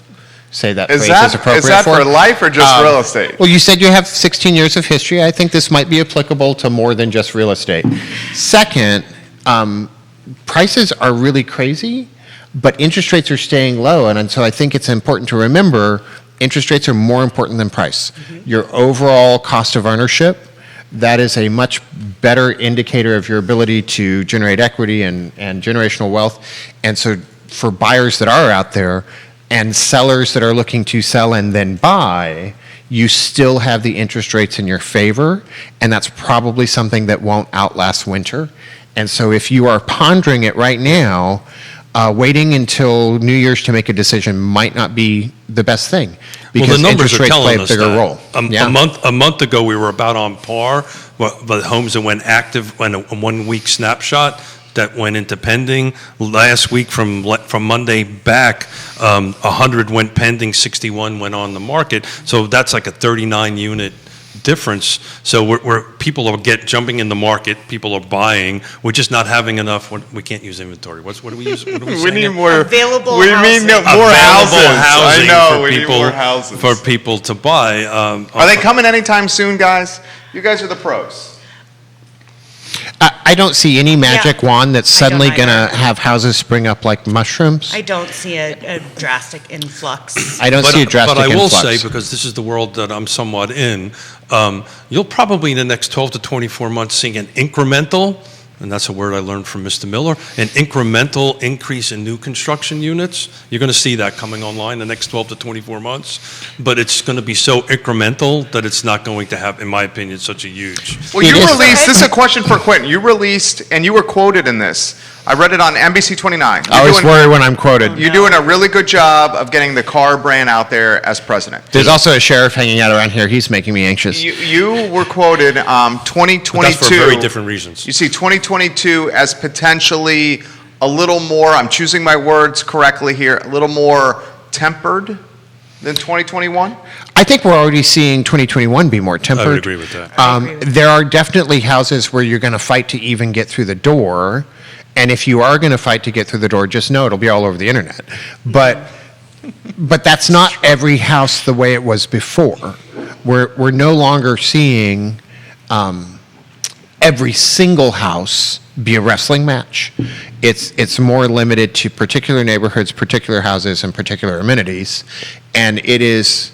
say that Is phrase is appropriate that for. for life or just real estate? Well, you said you have 16 years of history. I think this might be applicable to more than just real estate. Second, prices are really crazy, but interest rates are staying low. And so I think it's important to remember interest rates are more important than price. Your overall cost of ownership, that is a much better indicator of your ability to generate equity and generational wealth. And so for buyers that are out there, and sellers that are looking to sell and then buy, you still have the interest rates in your favor, and that's probably something that won't outlast winter. And so if you are pondering it right now, waiting until New Year's to make a decision might not be the best thing, because Well, the numbers interest are rates play telling a us bigger that. role. A month ago, we were about on par. The homes that went active, when a 1 week snapshot that went into pending. Last week, from Monday back, 100 went pending, 61 went on the market. So that's like a 39 unit difference. So we're people are jumping in the market. People are buying. We're just not having enough. We can't use inventory. What do we use? What are we We saying need here? more. Available We housing. need more Available houses. I know. for We people, need more houses. for people to buy. Are they coming anytime soon, guys? You guys are the pros. I don't see any magic wand that's I don't suddenly going to either. have houses spring up like mushrooms. I don't see a drastic influx. I don't see a drastic But I will influx. say, because this is the world that I'm somewhat in, you'll probably in the next 12 to 24 months see an incremental, and that's a word I learned from Mr. Miller, an incremental increase in new construction units. You're going to see that coming online the next 12 to 24 months, but it's going to be so incremental that it's not going to have, in my opinion, such a huge. Well, It you is- released, this is a question for Quinton. You released, and you were quoted in this. I read it on NBC 29. I always worry when I'm quoted. You're doing a really good job of getting the car brand out there as president. There's also a sheriff hanging out around here. He's making me anxious. You were quoted 2022. That's for very different reasons. You see 2022 as potentially a little more, I'm choosing my words correctly here, a little more tempered than 2021? I think we're already seeing 2021 be more tempered. I would agree with that. I agree with There are definitely houses where you're going to fight to even get through the door. And if you are going to fight to get through the door, just know it'll be all over the internet. But that's not every house the way it was before. We're no longer seeing every single house be a wrestling match. It's more limited to particular neighborhoods, particular houses, and particular amenities. And it is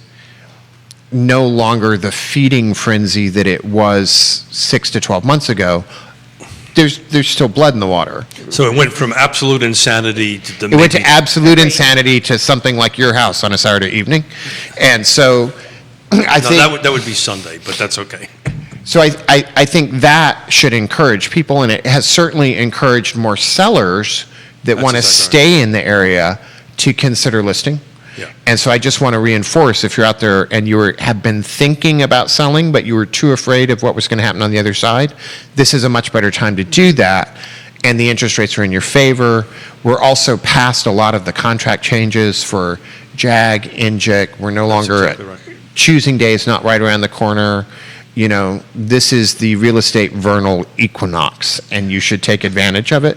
no longer the feeding frenzy that it was 6 to 12 months ago. There's still blood in the water. So it went from absolute insanity to It went to absolute insanity to something like your house on a Saturday evening. And so I No, think that would be Sunday, but that's okay. so I think that should encourage people, and it has certainly encouraged more sellers that That's want to exactly stay in the area to consider listing. Yeah. And so I just want to reinforce, if you're out there and have been thinking about selling, but you were too afraid of what was going to happen on the other side, this is a much better time to do that. And the interest rates are in your favor. We're also past a lot of the contract changes for JAG, INJEC. We're no longer exactly right. choosing days, not right around the corner. You know, this is the real estate vernal equinox, and you should take advantage of it.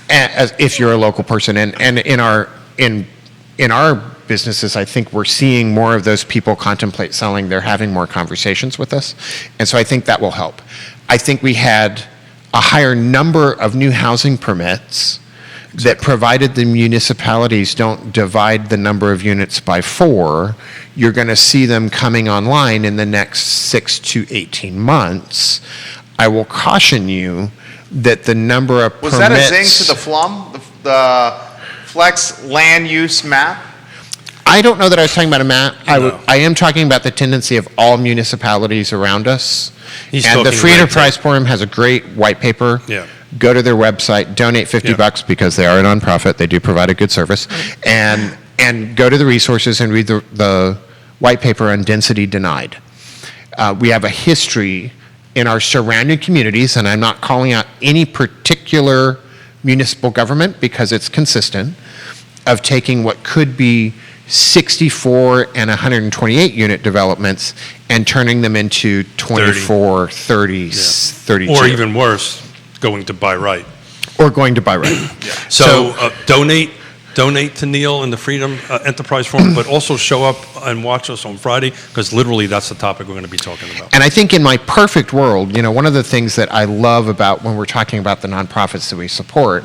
As if you're a local person, and in our businesses, I think we're seeing more of those people contemplate selling. They're having more conversations with us, and so I think that will help. I think we had a higher number of new housing permits that provided the municipalities don't divide the number of units by 4, you're going to see them coming online in the next 6 to 18 months. I will caution you that the number of Was permits... that a zing to the FLUM, the Flex Land Use Map? I don't know that I was talking about a map. No. I am talking about the tendency of all municipalities around us. He's And the talking Free red Enterprise tape. Forum has a great white paper. Yeah. Go to their website, donate $50 Yeah. because they are a nonprofit. They do provide a good service. And go to the resources and read the white paper on density denied. We have a history in our surrounding communities, and I'm not calling out any particular municipal government because it's consistent, of taking what could be 64 and 128 unit developments and turning them into 24, 30, 32. Or even worse, going to buy right. Or going to buy right. So donate to Neil and the Freedom Enterprise Forum, but also show up and watch us on Friday, because literally that's the topic we're going to be talking about. And I think in my perfect world, one of the things that I love about when we're talking about the nonprofits that we support,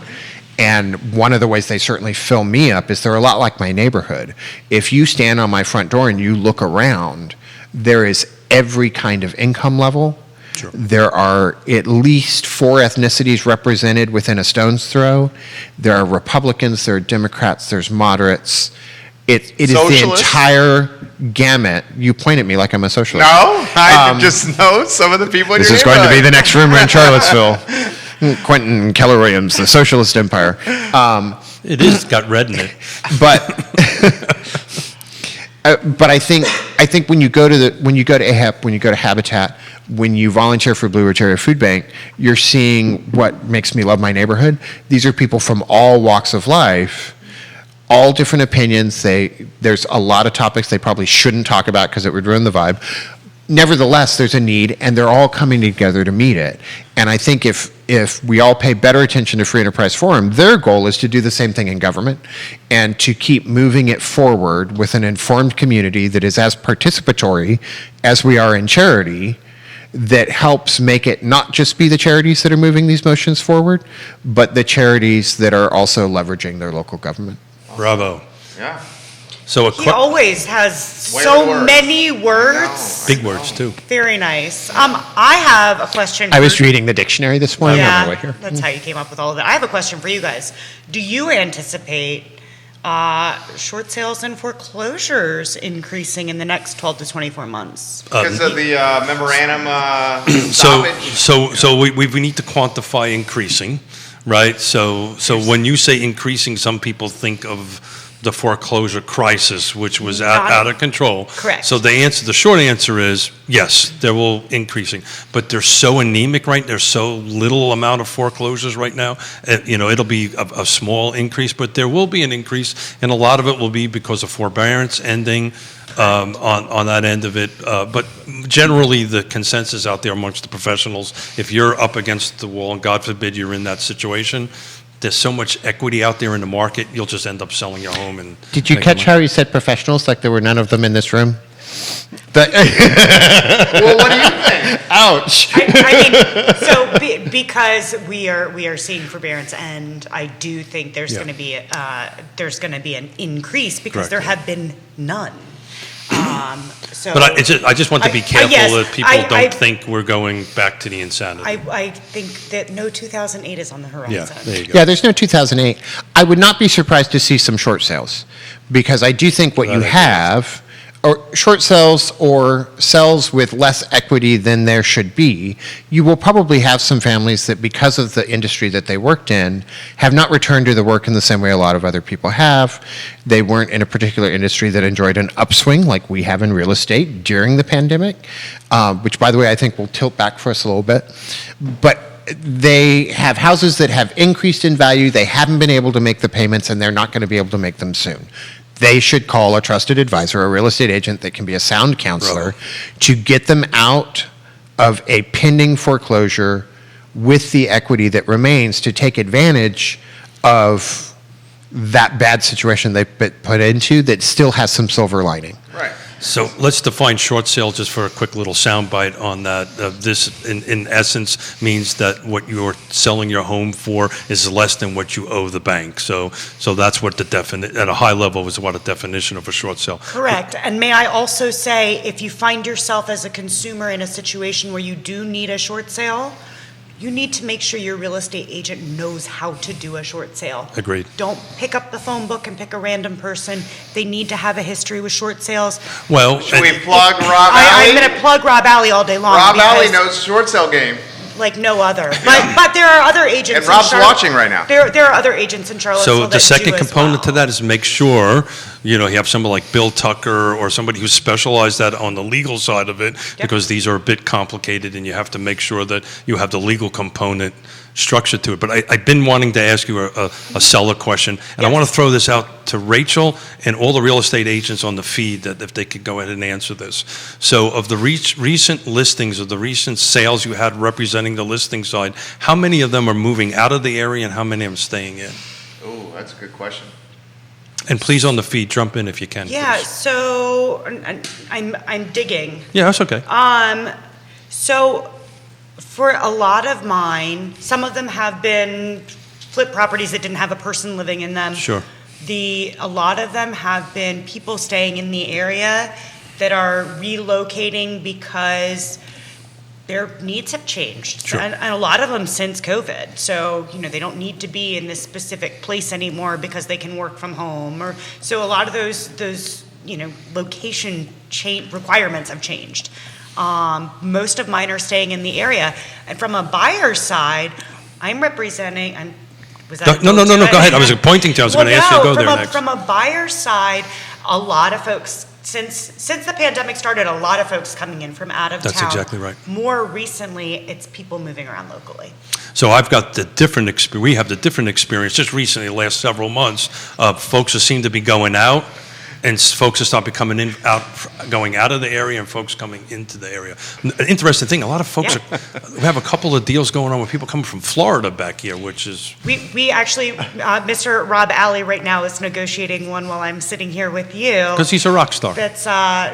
and one of the ways they certainly fill me up, is they're a lot like my neighborhood. If you stand on my front door and you look around, there is every kind of income level. Sure. There are at least 4 ethnicities represented within a stone's throw. There are Republicans, there are Democrats, there's moderates. It is the Socialists? entire gamut. You point at me like I'm a socialist. No, I just know some of the people in This your is going to be the neighborhood. next rumor in Charlottesville. Quinton Keller Williams, the Socialist Empire. It is got red in it. But but I think when you go to AHEP, when you go to Habitat, when you volunteer for Blue Ridge Area Food Bank, you're seeing what makes me love my neighborhood. These are people from all walks of life, all different opinions. There's a lot of topics they probably shouldn't talk about because it would ruin the vibe. Nevertheless, there's a need, and they're all coming together to meet it. And I think if we all pay better attention to Free Enterprise Forum, their goal is to do the same thing in government and to keep moving it forward with an informed community that is as participatory as we are in charity, that helps make it not just be the charities that are moving these motions forward, but the charities that are also leveraging their local government. Bravo. Yeah. So He always has Way so with words. many words. big words too. Very nice. I have a question. I was for- reading the dictionary this morning on my way Yeah, here. that's how you came up with all of it. I have a question for you guys. Do you anticipate short sales and foreclosures increasing in the next 12 to 24 months? Because of the memorandum So, stoppage. so we need to quantify increasing, right? So when you say increasing, some people think of the foreclosure crisis, which was out of control. Correct. So the short answer is yes, there will increasing, but they're so anemic right. There's so little amount of foreclosures right now. It'll be a small increase, but there will be an increase, and a lot of it will be because of forbearance ending. On that end of it, but generally the consensus out there amongst the professionals, if you're up against the wall and God forbid you're in that situation, there's so much equity out there in the market, you'll just end up selling your home. And Did you making catch money. how he said professionals, like there were none of them in this room? Well, what do you think? Ouch. I mean, because we are seeing forbearance end, I do think there's Yeah. going to be an increase because Correct. there have been none. So But I just want to be careful yes, that people I- don't think we're going back to the insanity. I think that no 2008 is on the horizon. Yeah, there you go. Yeah, there's no 2008. I would not be surprised to see some short sales, because I do think what you Right. have, or short sales or sales with less equity than there should be, you will probably have some families that, because of the industry that they worked in, have not returned to the work in the same way a lot of other people have. They weren't in a particular industry that enjoyed an upswing like we have in real estate during the pandemic, which, by the way, I think will tilt back for us a little bit. But they have houses that have increased in value, they haven't been able to make the payments, and they're not going to be able to make them soon. They should call a trusted advisor, a real estate agent that can be a sound counselor, to get them out of a pending foreclosure with the equity that remains, to take advantage of that bad situation they've been put into that still has some silver lining. Right. So let's define short sale just for a quick little soundbite on that. This, in essence, means that what you're selling your home for is less than what you owe the bank. So that's what at a high level is what a definition of a short sale. Correct. And may I also say, if you find yourself as a consumer in a situation where you do need a short sale, you need to make sure your real estate agent knows how to do a short sale. Agreed. Don't pick up the phone book and pick a random person. They need to have a history with short sales. Well, Should we plug Rob I'm Alley? going to plug Rob Alley all day long. Rob Alley because, knows short sale game. like no other. But there are other agents. And in Rob's Charlotte- watching right now. There are other agents in Charlottesville so that the second do as component to well. that is make sure, you have someone like Bill Tucker or somebody who's specialized that on the legal side of it, because these are a bit complicated and you have to make sure that you have the legal component structure to it. But I've been wanting to ask you a seller question, and I want to throw this out to Rachel and all the real estate agents on the feed, that if they could go ahead and answer this. So of the recent listings, of the recent sales you had representing the listing side, how many of them are moving out of the area and how many are staying in? Oh, that's a good question. And please on the feed, jump in if you can. Yeah, please. so I'm digging. Yeah, that's okay. So for a lot of mine, some of them have been flip properties that didn't have a person living in them. Sure. A lot of them have been people staying in the area that are relocating because their needs have changed. Sure. And a lot of them since COVID. So, they don't need to be in this specific place anymore because they can work from home. So a lot of those location requirements have changed. Most of mine are staying in the area. And from a buyer's side, I'm representing, was that No, go ahead. I was pointing to, I was going to ask you to go there next. From a buyer's side, a lot of folks, since the pandemic started, a lot of folks coming in from out of town. That's exactly right. More recently, it's people moving around locally. So I've got the different experience. We have the different experience just recently, the last several months, of folks who seem to be going out, and folks who start going out of the area, and folks coming into the area. An interesting thing, a lot of folks we have a couple of deals going on with people coming from Florida back here, which is... We actually, Mr. Rob Alley right now is negotiating one while I'm sitting here with you. Because he's a rock star. That's,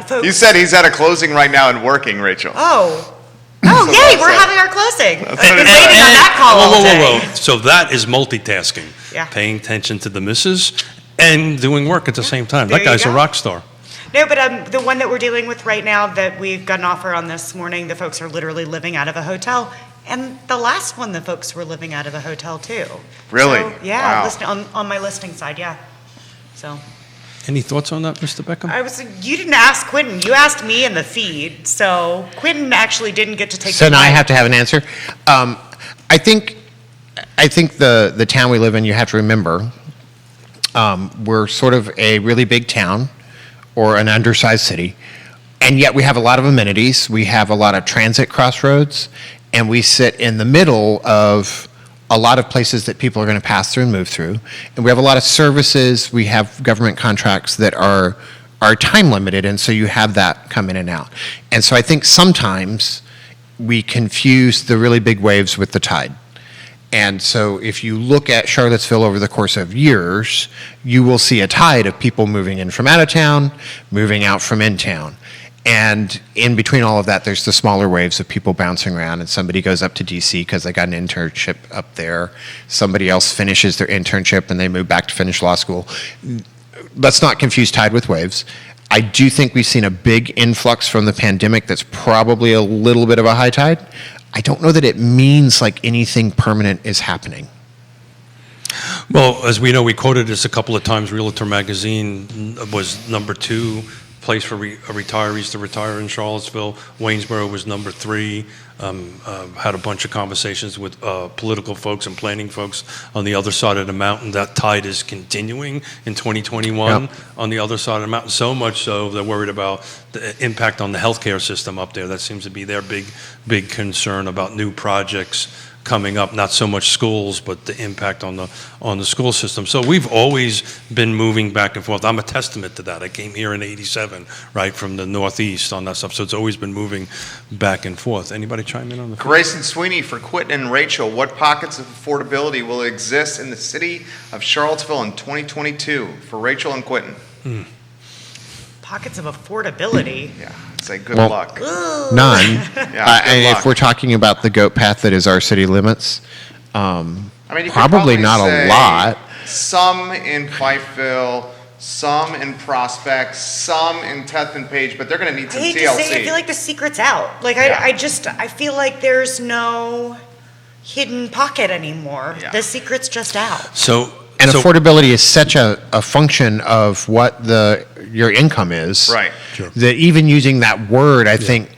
folks. You said he's at a closing right now and working, Rachel. Oh, yay, we're having our closing. I've been waiting on that call all day. Whoa. So that is multitasking. Yeah. Paying attention to the missus and doing work at the same time. There That guy's you a go. rock star. No, but the one that we're dealing with right now that we've got an offer on this morning, the folks are literally living out of a hotel. And the last one, the folks were living out of a hotel too. Really? So, yeah, Wow. on my listing side, yeah. So Any thoughts on that, Mr. Beckham? you didn't ask Quinton, you asked me in the feed. So Quinton actually didn't get to take So the now I mic. have to have an answer. I think the town we live in, you have to remember, we're sort of a really big town or an undersized city, and yet we have a lot of amenities. We have a lot of transit crossroads, and we sit in the middle of a lot of places that people are going to pass through and move through. And we have a lot of services. We have government contracts that are time limited, and so you have that come in and out. And so I think sometimes we confuse the really big waves with the tide. And so if you look at Charlottesville over the course of years, you will see a tide of people moving in from out of town, moving out from in town. And in between all of that, there's the smaller waves of people bouncing around, and somebody goes up to DC because they got an internship up there. Somebody else finishes their internship and they move back to finish law school. Let's not confuse tide with waves. I do think we've seen a big influx from the pandemic that's probably a little bit of a high tide. I don't know that it means like anything permanent is happening. Well, as we know, we quoted this a couple of times. Realtor magazine was #2 place for retirees to retire in Charlottesville. Waynesboro was #3. Had a bunch of conversations with political folks and planning folks on the other side of the mountain. That tide is continuing in 2021 Yep. on the other side of the mountain, so much so they're worried about the impact on the healthcare system up there. That seems to be their big concern about new projects coming up, not so much schools, but the impact on the school system. So we've always been moving back and forth. I'm a testament to that. I came here in '87, right, from the Northeast on that stuff. So it's always been moving back and forth. Anybody chime in on the Grayson Sweeney for Quinton and Rachel. What pockets of affordability will exist in the city of Charlottesville in 2022 for Rachel and Quinton? pockets of affordability. Yeah, say good Well, luck. None. Yeah, good And luck. if we're talking about the goat path that is our city limits, I mean, you could probably not a say lot. Some in Fifeville, some in Prospect, some in 10th and Page, but they're going to need I some hate TLC. to say it, I feel like the secret's out. Like, Yeah. I feel like there's no hidden pocket anymore. Yeah. The secret's just out. So, And so affordability is such a function of what your income is. Right. Sure. That even using that word, I think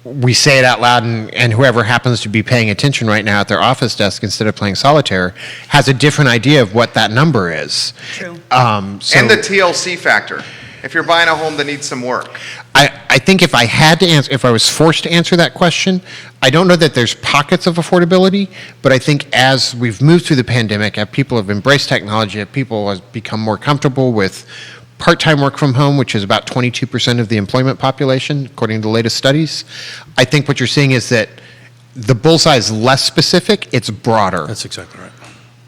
we say it out loud, and whoever happens to be paying attention right now at their office desk instead of playing solitaire has a different idea of what that number is. True. So And the TLC factor. If you're buying a home that needs some work. I think if I had to answer, if I was forced to answer that question, I don't know that there's pockets of affordability, but I think as we've moved through the pandemic, as people have embraced technology, as people have become more comfortable with part-time work from home, which is about 22% of the employment population, according to the latest studies, I think what you're seeing is that the bullseye is less specific, it's broader. that's exactly right.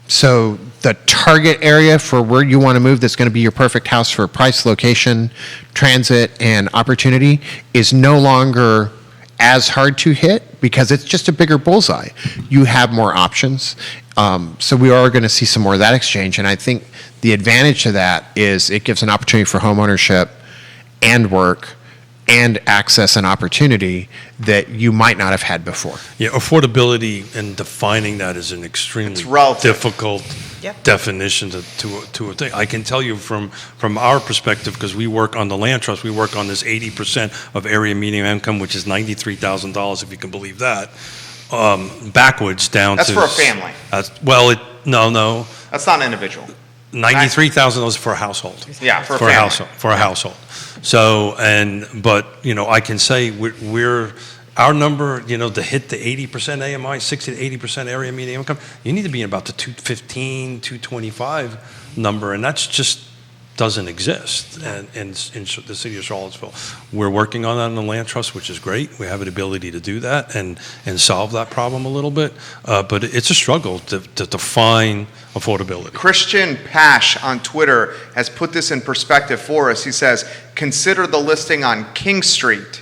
So the target area for where you want to move that's going to be your perfect house for price, location, transit, and opportunity is no longer as hard to hit because it's just a bigger bullseye. You have more options. So we are going to see some more of that exchange. And I think the advantage to that is it gives an opportunity for home ownership and work and access and opportunity that you might not have had before. Yeah, affordability and defining that is an extremely It's relative. difficult Yep. definition to a thing. I can tell you from our perspective, because we work on the land trust, we work on this 80% of area median income, which is $93,000, if you can believe that, backwards down That's to... for a family. Well, no, That's not an individual. $93,000 for a household. Yeah, for a a family. household. For a household. So, but I can say our number, to hit the 80% AMI, 60 to 80% area median income, you need to be in about the 215, 225 number, and that's just doesn't exist in the city of Charlottesville. We're working on that in the land trust, which is great. We have an ability to do that and solve that problem a little bit, but it's a struggle to define affordability. Christian Pash on Twitter has put this in perspective for us. He says, consider the listing on King Street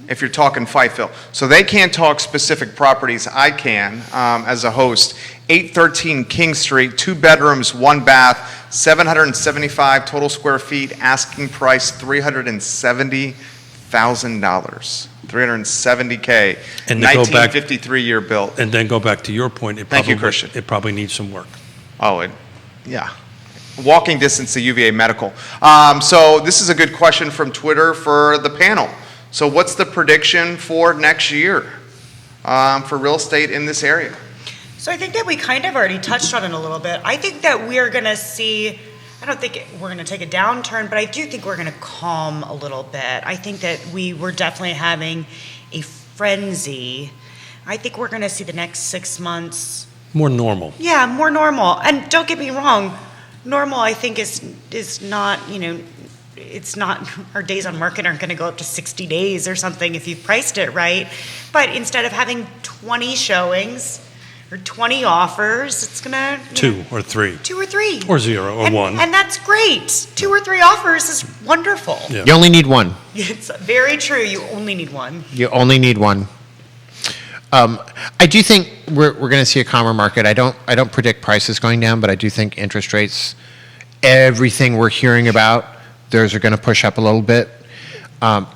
if you're talking Fifeville. So they can't talk specific properties. I can as a host. 813 King Street, 2 bedrooms, 1 bath, 775 total square feet, asking price $370,000. $370K, And to go back- 1953 year built. And then go back to your point, Thank you, Christian. it probably needs some work. Oh, yeah. Walking distance to UVA Medical. So this is a good question from Twitter for the panel. So what's the prediction for next year for real estate in this area? So I think that we kind of already touched on it a little bit. I think that we are going to see, I don't think we're going to take a downturn, but I do think we're going to calm a little bit. I think that we're definitely having a frenzy. I think we're going to see the next 6 months, More normal. yeah, more normal. And don't get me wrong, normal I think is not, it's not, our days on market aren't going to go up to 60 days or something if you've priced it right. But instead of having 20 showings or 20 offers, it's going to... 2 or 3. 2 or 3. Or 0 or 1. And that's great. 2 or 3 offers is wonderful. Yeah. You only need one. It's very true. You only need one. You only need one. I do think we're going to see a calmer market. I don't predict prices going down, but I do think interest rates, everything we're hearing about, those are going to push up a little bit.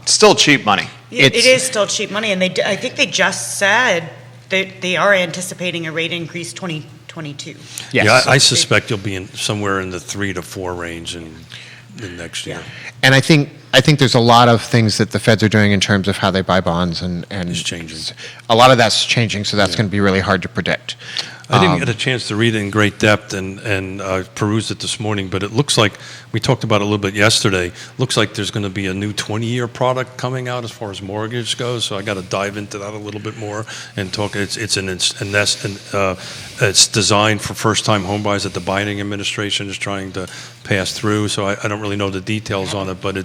Still cheap money. It is still cheap money, and I think they just said that they are anticipating a rate increase 2022. Yes. Yeah, I suspect you'll be somewhere in the 3 to 4 range in next year. And I think there's a lot of things that the feds are doing in terms of how they buy bonds, and It's changing. A lot of that's changing, so that's going to be really hard to predict. I didn't get a chance to read it in great depth and perused it this morning, but it looks like, we talked about it a little bit yesterday, looks like there's going to be a new 20-year product coming out as far as mortgage goes, so I got to dive into that a little bit more and talk. It's designed for first-time homebuyers that the Biden administration is trying to pass through, so I don't really know the details on it, but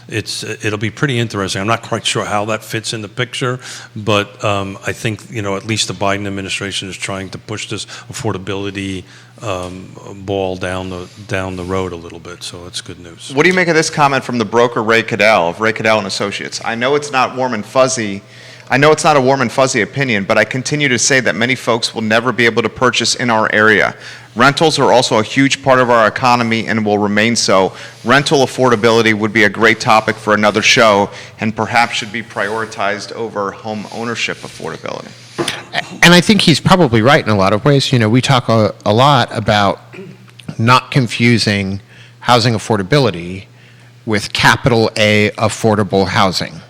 it'll be pretty interesting. I'm not quite sure how that fits in the picture, but I think, at least the Biden administration is trying to push this affordability ball down the road a little bit, so it's good news. What do you make of this comment from the broker Ray Cadell of Ray Cadell and Associates? I know it's not a warm and fuzzy opinion, but I continue to say that many folks will never be able to purchase in our area. Rentals are also a huge part of our economy and will remain so. Rental affordability would be a great topic for another show and perhaps should be prioritized over home ownership affordability. And I think he's probably right in a lot of ways. We talk a lot about not confusing housing affordability with capital A affordable housing.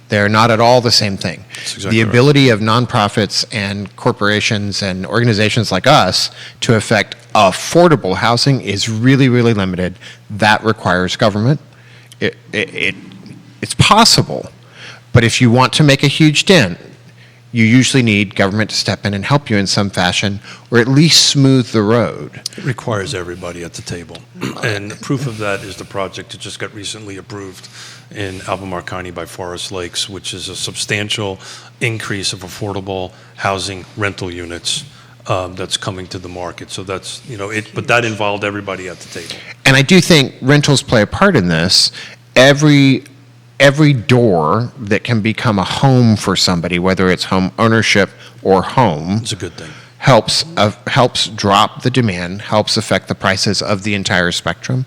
They're not at all the same thing. Exactly the right. ability of nonprofits and corporations and organizations like us to affect affordable housing is really, really limited. That requires government. It's possible, but if you want to make a huge dent, you usually need government to step in and help you in some fashion, or at least smooth the road. It requires everybody at the table. And proof of that is the project that just got recently approved in Albemarle County by Forest Lakes, which is a substantial increase of affordable housing rental units that's coming to the market. So that's, but that involved everybody at the table. And I do think rentals play a part in this. Every door that can become a home for somebody, whether it's home ownership or home, It's a good thing. helps drop the demand, helps affect the prices of the entire spectrum.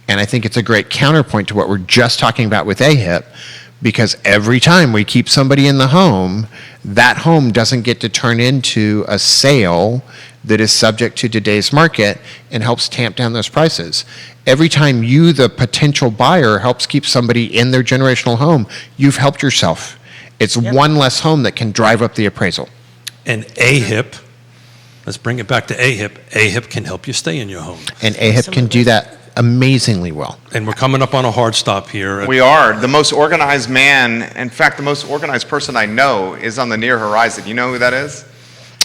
And I think it's a great counterpoint to what we're just talking about with AHIP, because every time we keep somebody in the home, that home doesn't get to turn into a sale that is subject to today's market and helps tamp down those prices. Every time you, the potential buyer, helps keep somebody in their generational home, you've helped yourself. It's one less home that can drive up the appraisal. And AHIP, let's bring it back to AHIP. AHIP can help you stay in your home. And AHIP can do that amazingly well. And we're coming up on a hard stop here. We are. The most organized man, in fact, the most organized person I know is on the near horizon. You know who that is?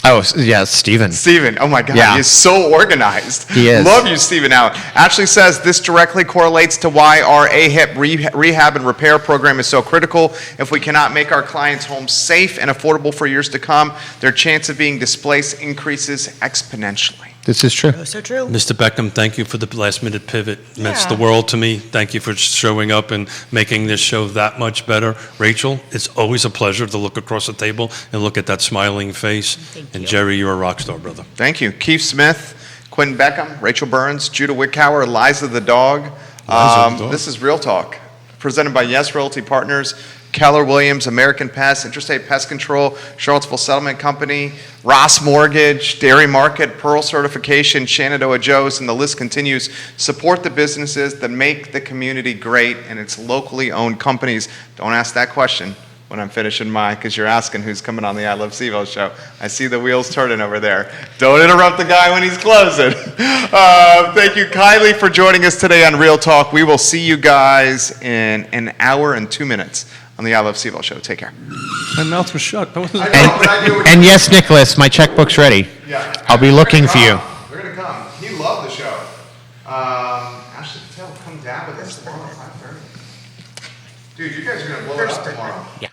Oh, yeah, Stephen. Steven, oh my God, Yeah. he's so organized. He is. Love you, Steven. Now, Ashley says this directly correlates to why our AHIP rehab and repair program is so critical. If we cannot make our clients' homes safe and affordable for years to come, their chance of being displaced increases exponentially. This is true. Oh, so true. Mr. Beckham, thank you for the last-minute pivot. It meant the Yeah. world to me. Thank you for showing up and making this show that much better. Rachel, it's always a pleasure to look across the table and look at that smiling face. Thank And you. Jerry, you're a rock star, brother. Thank you. Keith Smith, Quinton Beckham, Rachel Burns, Judah Wickhauer, Liza the dog. Liza the dog. This is Real Talk, presented by Yes Realty Partners, Keller Williams, American Pest, Intrastate Pest Control, Charlottesville Settlement Company, Ross Mortgage, Dairy Market, Pearl Certification, Shenandoah Joe's, and the list continues. Support the businesses that make the community great and its locally owned companies. Don't ask that question when I'm finishing mine, because you're asking who's coming on the I Love CVille show. I see the wheels turning over there. Don't interrupt the guy when he's closing. Thank you, Kylie, for joining us today on Real Talk. We will see you guys in an hour and 2 minutes on the I Love CVille show. Take care. My mouth was shut. That was And yes, Nicholas, my checkbook's ready. Yeah. I'll be looking for you. We're going to come. He loved the show. Ashley Patel, come down with us tomorrow at 5:30. Dude, you guys are going to blow it up tomorrow. Yeah.